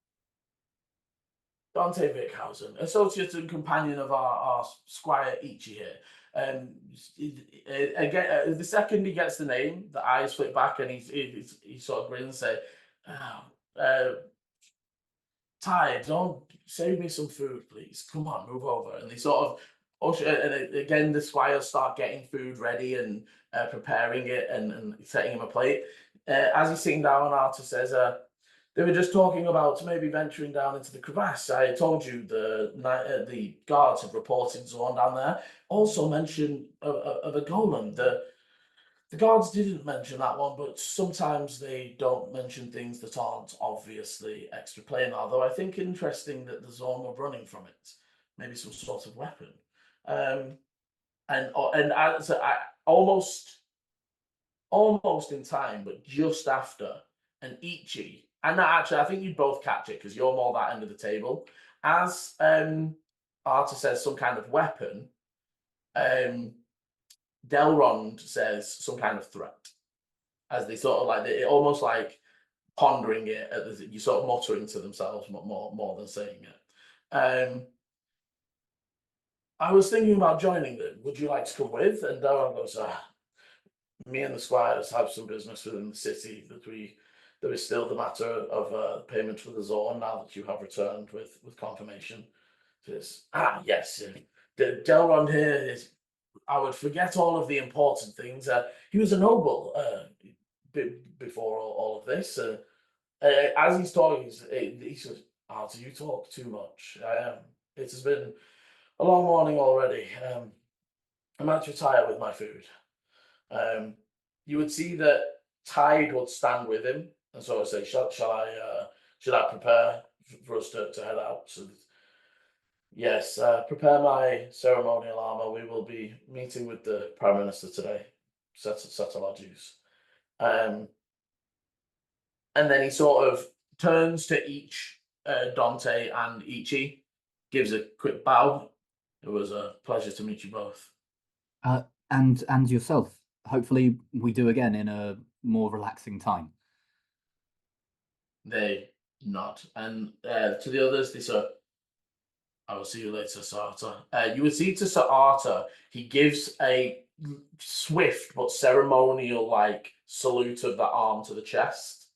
Dante Vickhausen, associate and companion of our Squire Eechie here. Again, the second he gets the name, the eyes flick back and he sort of grins and say, "Ty, don't save me some food, please. Come on, move over." And they sort of and again, the squires start getting food ready and preparing it and setting him a plate. As he's sitting down, Arta says, "They were just talking about maybe venturing down into the crevasse. I told you the guards have reported someone down there. Also mentioned of a golem. The guards didn't mention that one, but sometimes they don't mention things that aren't obviously extra planar. Although I think interesting that the zone were running from it, maybe some sort of weapon. So I almost in time, but just after, an Eechie. And actually, I think you'd both catch it because you're more that end of the table. As Arta says some kind of weapon, Delrond says some kind of threat. As they sort of almost like pondering it. You sort of muttering to themselves more than saying it. I was thinking about joining them. Would you like to come with? And Darren goes, me and the squires have some business within the city there is still the matter of payment for the zone now that you have returned with confirmation. Says, yes, Delron here is. I would forget all of the important things. He was a noble before all of this. As he's talking, he says, Arthur, you talk too much. It has been a long morning already. I might retire with my food. You would see that Tide would stand with him and sort of say, should I prepare for us to head out? So, yes, prepare my ceremonial armor. We will be meeting with the Prime Minister today. Settle our dues. And then he sort of turns to each Dante and Eechie, gives a quick bow. It was a pleasure to meet you both. And yourself. Hopefully we do again in a more relaxing time. They nod. And to the others, they say, I will see you later, Sir Arthur. You would see to Sir Arthur, he gives a swift but ceremonial-like salute of the arm to the chest.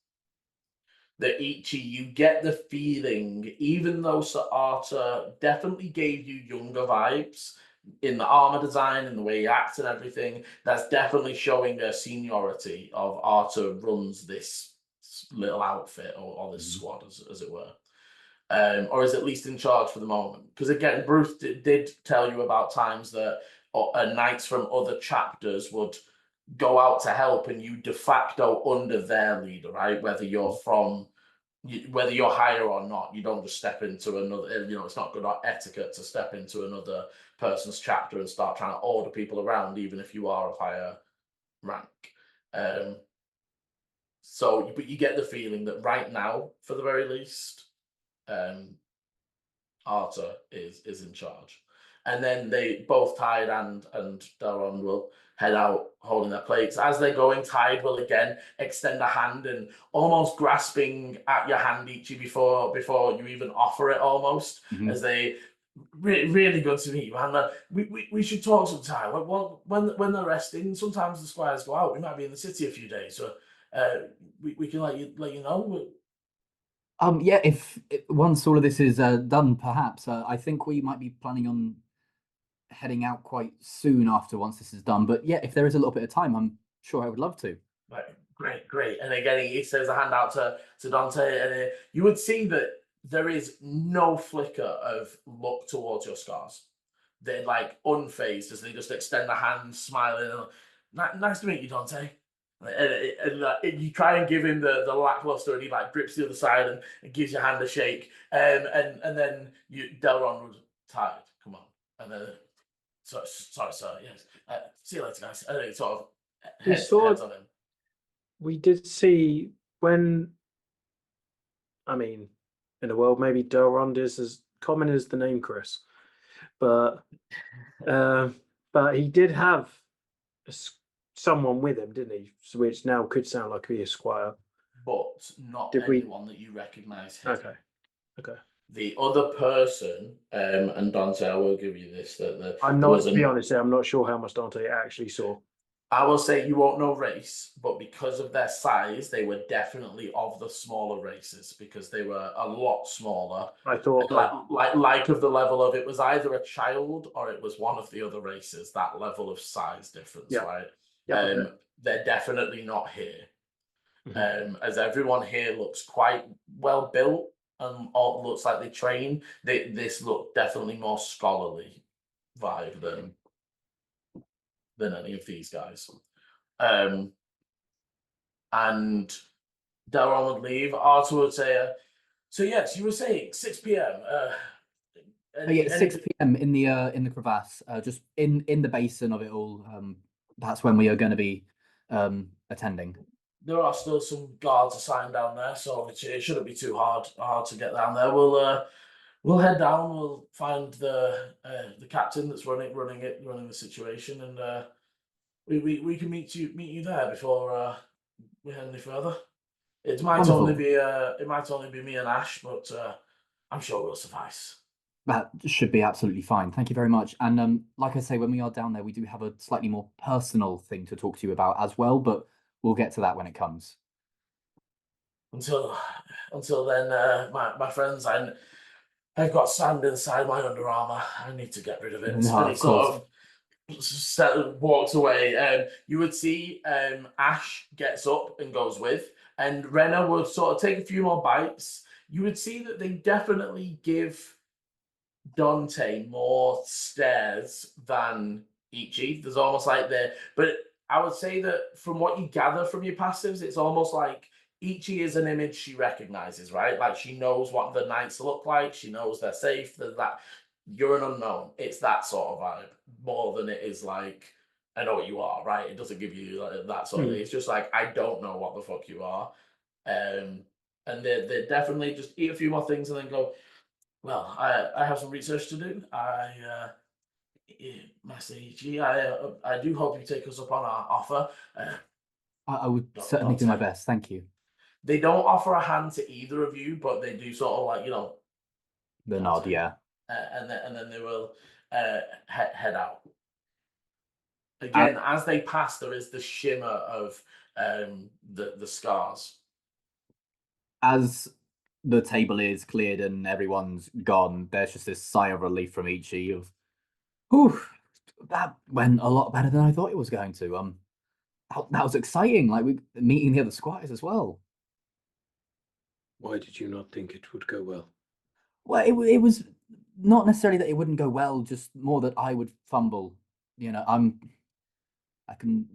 That Ichi, you get the feeling, even though Sir Arthur definitely gave you younger vibes in the armor design and the way he acts and everything, that's definitely showing a seniority of Arthur runs this little outfit or this squad, as it were. Or is at least in charge for the moment. Because again, Bruce did tell you about times that knights from other chapters would go out to help and you de facto under their leader, right? Whether you're higher or not, you don't just step into another, it's not good etiquette to step into another person's chapter and start trying to order people around, even if you are of higher rank. But you get the feeling that right now, for the very least, Arthur is in charge. And then they both Tide and Daron will head out holding their plates. As they're going, Tide will again extend a hand and almost grasping at your hand, Ichi, before you even offer it, almost, as they really good to meet you. And we should talk sometime. Well, when they're resting, sometimes the squires go out. We might be in the city a few days, so we can let you know. Yeah, if once all of this is done, perhaps I think we might be planning on heading out quite soon after once this is done. But yeah, if there is a little bit of time, I'm sure I would love to. Right, great. And again, he says a hand out to Dante, and you would see that there is no flicker of look towards your scars. They're like unfazed as they just extend a hand, smiling. Nice to meet you, Dante. And you try and give him the lackluster, and he like grips the other side and gives your hand a shake. And then Delron was tired. Come on. And then sorry, sir. Yes. See you later, guys. And then sort of heads on him. We did see when, in the world, maybe Delrond is as common as the name Chris, but he did have someone with him, didn't he? Which now could sound like a squire, but not anyone that you recognise. Okay. The other person, and Dante, I will give you this. I'm not, to be honest, I'm not sure how much Dante actually saw. I will say you won't know race, but because of their size, they were definitely of the smaller races because they were a lot smaller. I thought like of the level of it was either a child or it was one of the other races. That level of size difference, right? Yeah. They're definitely not here, as everyone here looks quite well built and all looks like they train. This look definitely more scholarly vibe than any of these guys. And Delron would leave. Arthur would say, so yes, you were saying 6 p.m. 6 p.m. in the crevasse, just in the basin of it all. That's when we are going to be attending. There are still some guards assigned down there, so it shouldn't be too hard to get down there. We'll head down. We'll find the captain that's running the situation, and we can meet you there before we head any further. It might Wonderful. only be me and Ash, but I'm sure we'll suffice. That should be absolutely fine. Thank you very much. And like I say, when we are down there, we do have a slightly more personal thing to talk to you about as well, but we'll get to that when it comes. Until then, my friends, I've got sand inside my Under Armour. I need to get rid of it. No, And he of sort course. of walks away. You would see Ash gets up and goes with, and Renna would sort of take a few more bites. You would see that they definitely give Dante more stares than Ichi. There's almost like but I would say that from what you gather from your passives, it's almost like Ichi is an image she recognizes, right? Like she knows what the knights look like, she knows they're safe, that you're an unknown. It's that sort of vibe more than it is like I know what you are, right? It doesn't give you that sort of thing. It's just like I don't know what the fuck you are. And they definitely just eat a few more things and then go, well, I have some research to do. Master Ichi, I do hope you take us up on our offer. I would certainly do my best. Thank you. They don't offer a hand to either of you, but they do sort of like, The nod, yeah. And then they will head out. Again, as they pass, there is the shimmer of the scars. As the table is cleared and everyone's gone, there's just this sigh of relief from Ichi of, whew, that went a lot better than I thought it was going to. That was exciting. Like we meeting the other squires as well. Why did you not think it would go well? Well, it was not necessarily that it wouldn't go well, just more that I would fumble. You know, I can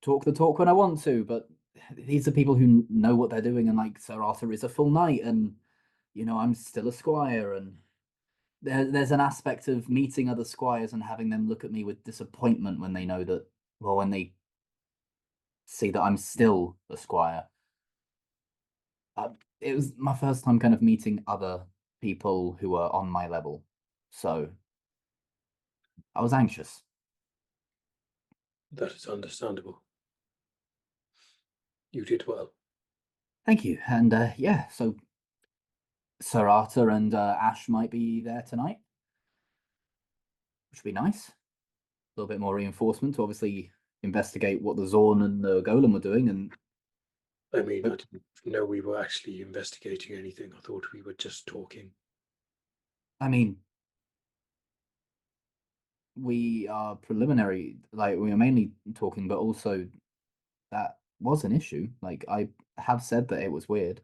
talk the talk when I want to, but these are people who know what they're doing, and like Sir Arthur is a full knight, and I'm still a squire, and there's an aspect of meeting other squires and having them look at me with disappointment when they know that, well, when they see that I'm still a squire. It was my first time kind of meeting other people who were on my level, so I was anxious. That is understandable. You did well. Thank you. And yeah, so Sir Arthur and Ash might be there tonight, which would be nice. A little bit more reinforcement to obviously investigate what the Zorn and the Golem were doing. And I mean, I didn't know we were actually investigating anything. I thought we were just talking. I mean, we are preliminary, like we are mainly talking, but also that was an issue. Like I have said that it was weird.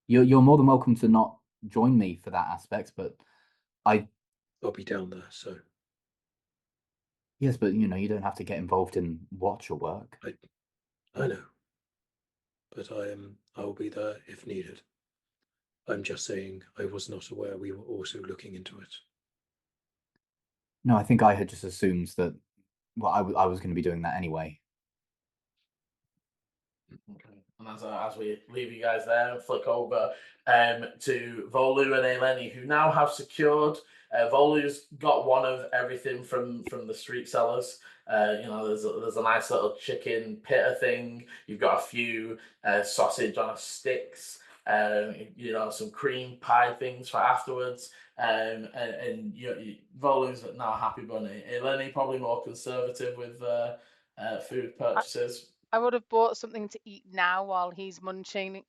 You're more than welcome to not join me for that aspect, but I'll be down there, so. Yes, but you don't have to get involved in watch or work. I know. But I'll be there if needed. I'm just saying I was not aware we were also looking into it. No, I think I had just assumed that, well, I was going to be doing that anyway. Okay. And as we leave you guys there and flick over to Volu and Eleni, who now have secured. Volu's got one of everything from the street sellers. There's a nice little chicken pitta thing. You've got a few sausage on sticks. Some cream pie things for afterwards. And Volu's now a happy bunny. Eleni probably more conservative with food purchases. I would have bought something to eat now while he's munching,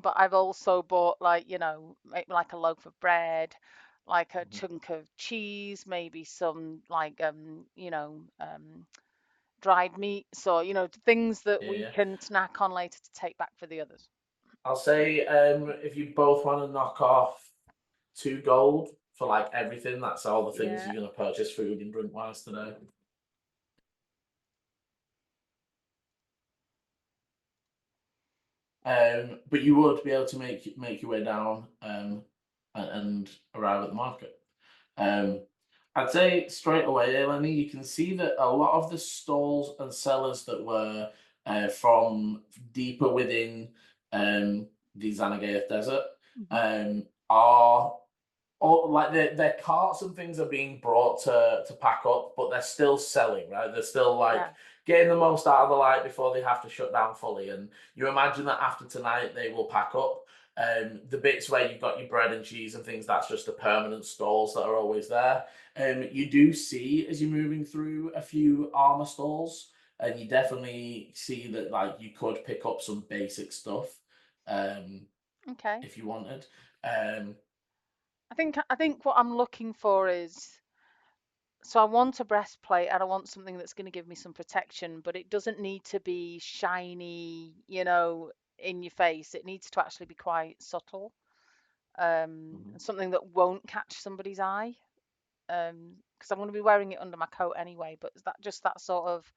but I've also bought maybe like a loaf of bread, like a chunk of cheese, maybe some dried meat, so things that we can snack on later to take back for the others. I'll say if you both want to knock off 2 gold for like everything, that's all the things you're going to purchase food and drink wise today. But you would be able to make your way down and arrive at the market. I'd say straight away, Eleni, you can see that a lot of the stalls and sellers that were from deeper within the Xanageath Desert are Or like their carts and things are being brought to pack up, but they're still selling, right? They're still like Yeah. getting the most out of the light before they have to shut down fully. And you imagine that after tonight they will pack up. The bits where you've got your bread and cheese and things, that's just the permanent stalls that are always there. You do see as you're moving through a few armor stalls, and you definitely see that like you could pick up some basic stuff, Okay. if you wanted. I think what I'm looking for is, so I want a breastplate and I want something that's going to give me some protection, but it doesn't need to be shiny, in your face. It needs to actually be quite subtle, something that won't catch somebody's eye. Because I'm going to be wearing it under my coat anyway. But that sort of,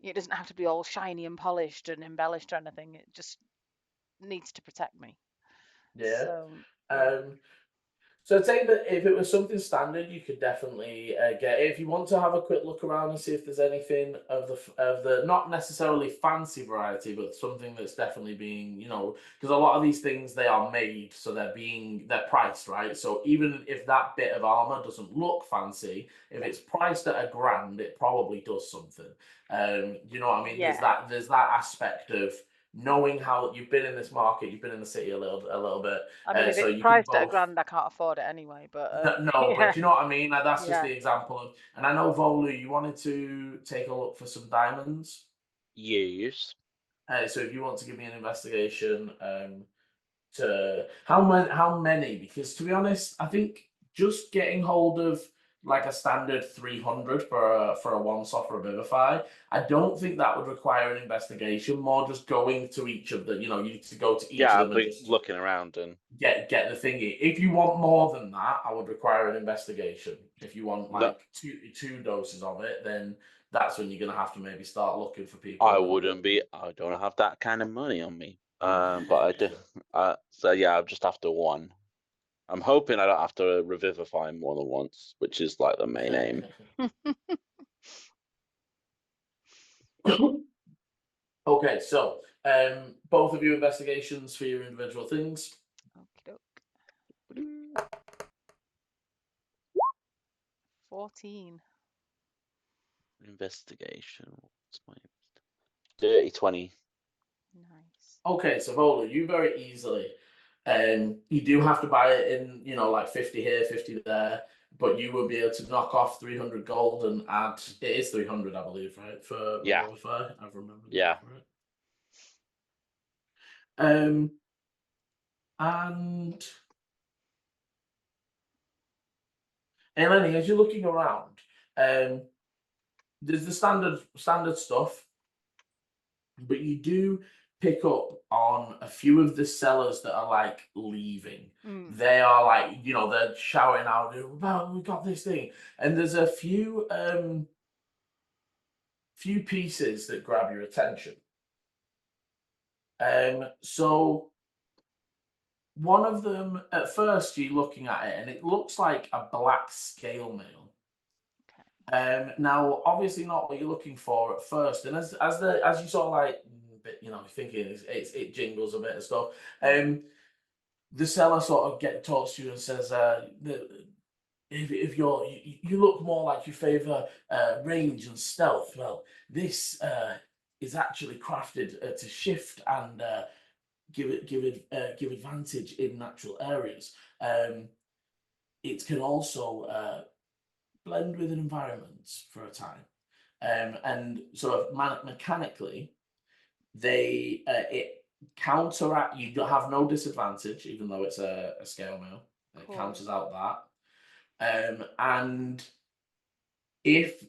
it doesn't have to be all shiny and polished and embellished or anything. It just needs to protect me. Yeah. So yeah. So I'd say that if it was something standard, you could definitely get it. If you want to have a quick look around and see if there's anything of the not necessarily fancy variety, but something that's definitely being, because a lot of these things they are made, so they're priced, right? So even if that bit of armor doesn't look fancy, if it's priced at $1,000, it probably does something. You know what I mean? Yeah. There's that aspect of knowing how you've been in this market, you've been in the city a little bit. I mean, if So it's you can priced at both. $1,000, I can't afford it anyway. But No, but yeah, do you know what I mean? Like, that's just yeah. the example of. And I know Volu, you wanted to take a look for some diamonds. Yes. So if you want to give me an investigation, to how many? Because to be honest, I think just getting hold of like a standard 300 for a once off revivify, I don't think that would require an investigation. More just going to each of the, you need to go to each Yeah, of I've them and been just looking around and get the thingy. If you want more than that, I would require an investigation. If you want No. like two doses of it, then that's when you're gonna have to maybe start looking for people. I wouldn't be. I don't have that kind of money on me. But I do. So yeah, I'll just after one. I'm hoping I don't have to revivify more than once, which is like the main aim. Okay, so both of you investigations for your individual things. Okey-doke. 14. Investigation. What's my dirty 20? Nice. Okay, so Vola, you very easily. You do have to buy it in, like 50 here, 50 there, but you will be able to knock off 300 gold and add. It is 300, I believe, right? For Yeah. Revivify. I've remembered. Yeah. That, and Eleni, as you're looking around, there's the standard stuff, but you do pick up on a few of the sellers that are like leaving. They are like, they're shouting out, "Well, we got this thing," and there's a few pieces that grab your attention. So one of them, at first, you're looking at it, and it looks like a black scale mail. Now, obviously, not what you're looking for at first, and as you sort of like, thinking it jingles a bit and stuff. The seller sort of talks to you and says, if you look more like you favour range and stealth, well, this is actually crafted to shift and give advantage in natural areas. It can also blend with an environment for a time, and sort of mechanically, it counteract. You have no disadvantage, even though it's a scale mail. It counters out that, and if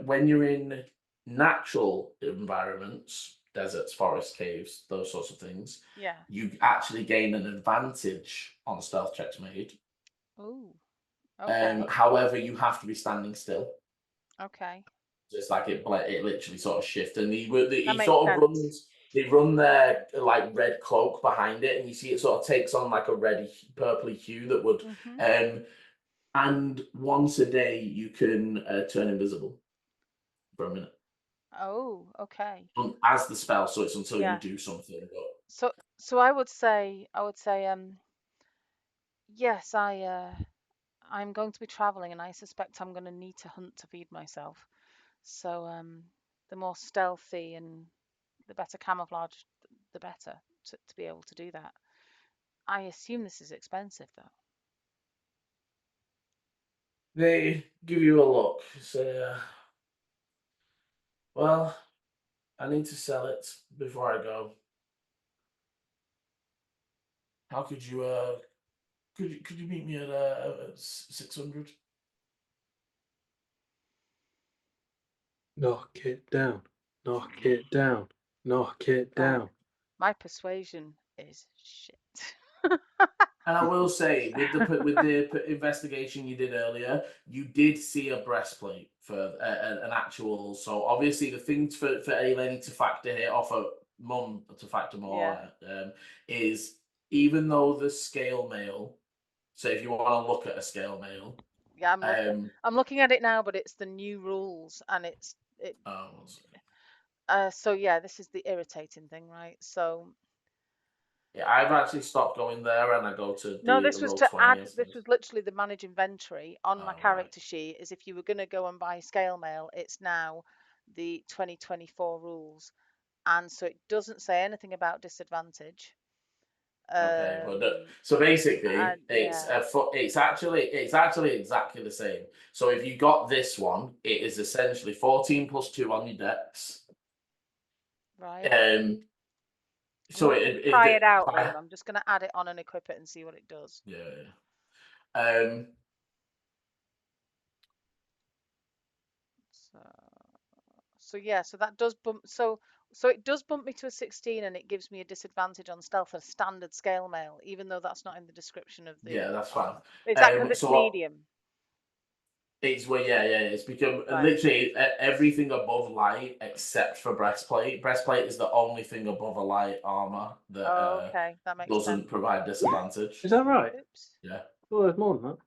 when you're in natural environments, deserts, forests, caves, those sorts of things, you actually gain an advantage on stealth checks made. Oh, okay. However, you have to be standing still. Okay. Just like it literally sort of shifts, and he That sort makes of sense. runs. They run their like red cloak behind it, and you see it sort of takes on like a red purpley hue that would. And once a day, you can turn invisible for a minute. Oh, okay. As the spell, so it's until you do something. But So I would say, yes, I'm going to be traveling, and I suspect I'm going to need to hunt to feed myself. So the more stealthy and the better camouflage, the better to be able to do that. I assume this is expensive, though. They give you a look. Say, well, I need to sell it before I go. How could you could you meet me at 600? Knock it down. Knock it down. Knock it down. My persuasion is shit. And I will say, with the investigation you did earlier, you did see a breastplate for an actual. So obviously, the things for Elaine to factor here, or for Mum to factor more, is even though the scale mail. So if you want to look at a scale mail, Yeah, I'm looking at it now, but it's the new rules, and so yeah, this is the irritating thing, right? So yeah, I've actually stopped going there, and I go to no, this was to add. This was literally the manage inventory on my character sheet. Is if you were going to go and buy scale mail, it's now the 2024 rules, and so it doesn't say anything about disadvantage. Okay, but so basically, it's actually exactly the same. So if you got this one, it is essentially 14 plus 2 on your dex. Right. So try it out though. I'm just going to add it on and equip it and see what it does. Yeah. So yeah, so that does bump. So it does bump me to a 16, and it gives me a disadvantage on stealth for standard scale mail, even though that's not in the description of the. Yeah, that's fine. Is that because it's medium? It's it's become literally everything above light except for breastplate. Breastplate is the only thing above a light armor that that makes doesn't sense. provide disadvantage. Is that right? Oops. Yeah. Well, there's more than that.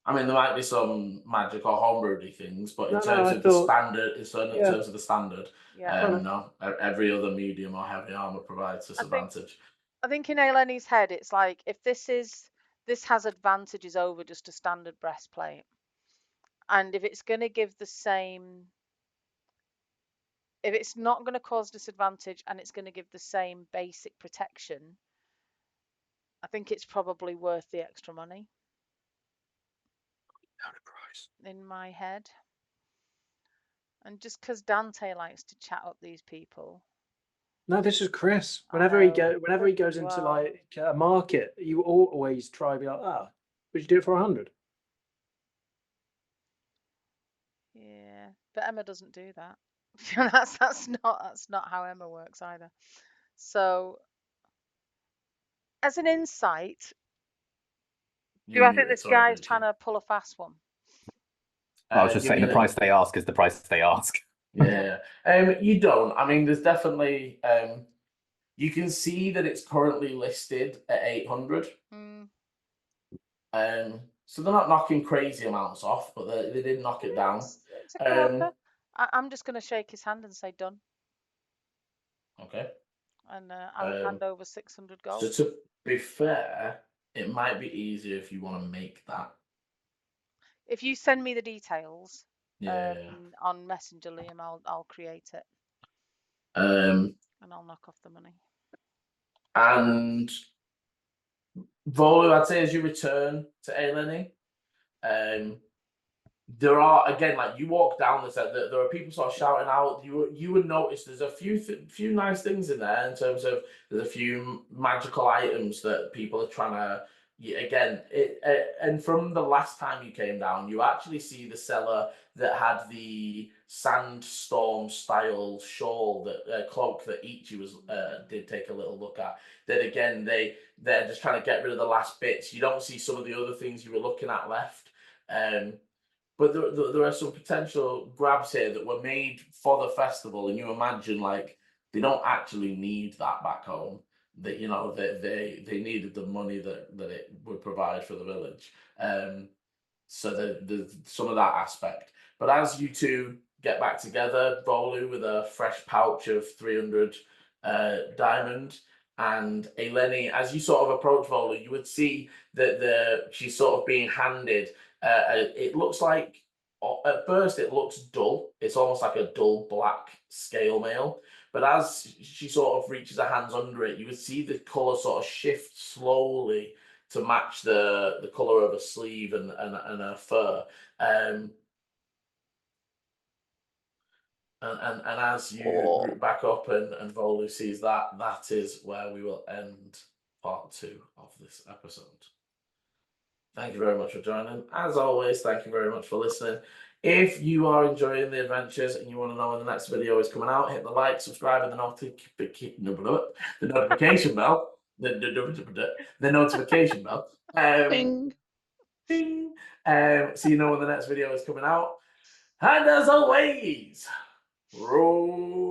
I mean, there might be some magic or homebrewedy things, but in terms of the standard, no, every other medium or heavy armor provides disadvantage. I think in Eleni's head, it's like if this has advantages over just a standard breastplate, and if it's going to give the same, if it's not going to cause disadvantage and it's going to give the same basic protection, I think it's probably worth the extra money. In my head, and just because Dante likes to chat up these people. No, this is Chris. Whenever he goes into like a market, you always try to be like, would you do it for 100? Yeah, but Emma doesn't do that. that's not how Emma works either. So, as an insight, do I think this guy is trying to pull a fast one? I was just saying the price they ask is the price they ask. Yeah. You don't. I mean, there's definitely you can see that it's currently listed at 800. So they're not knocking crazy amounts off, but they did knock it down. It's a quarter. I'm just going to shake his hand and say done. Okay. And I would hand over 600 gold. So to be fair, it might be easier if you want to make that. If you send me the details on Messenger, Liam, I'll create it. And I'll knock off the money. And Volu, I'd say as you return to Eleni, there are, again, like you walk down this, there are people sort of shouting out. You would notice there's a few nice things in there in terms of there's a few magical items that people are trying to. Again, and from the last time you came down, you actually see the cellar that had the sandstorm style shawl, that cloak that Eechie did take a little look at. That again, they're just trying to get rid of the last bits. You don't see some of the other things you were looking at left. But there are some potential grabs here that were made for the festival, and you imagine like they don't actually need that back home. That they needed the money that it would provide for the village. So there's some of that aspect. But as you two get back together, Volu with a fresh pouch of 300 diamond, And Eleni, as you sort of approach Vola, you would see that she's sort of being handed. It looks like at first it looks dull. It's almost like a dull black scale mail. But as she sort of reaches her hands under it, you would see the color sort of shift slowly to match the color of her sleeve and her fur. And as you root back up and Volu sees that, that is where we will end part 2 of this episode. Thank you very much for joining. As always, thank you very much for listening. If you are enjoying the adventures and you want to know when the next video is coming out, hit the like, subscribe, and the notification bell. The notification bell. Ding. Ding. So you know when the next video is coming out. And as always, roll.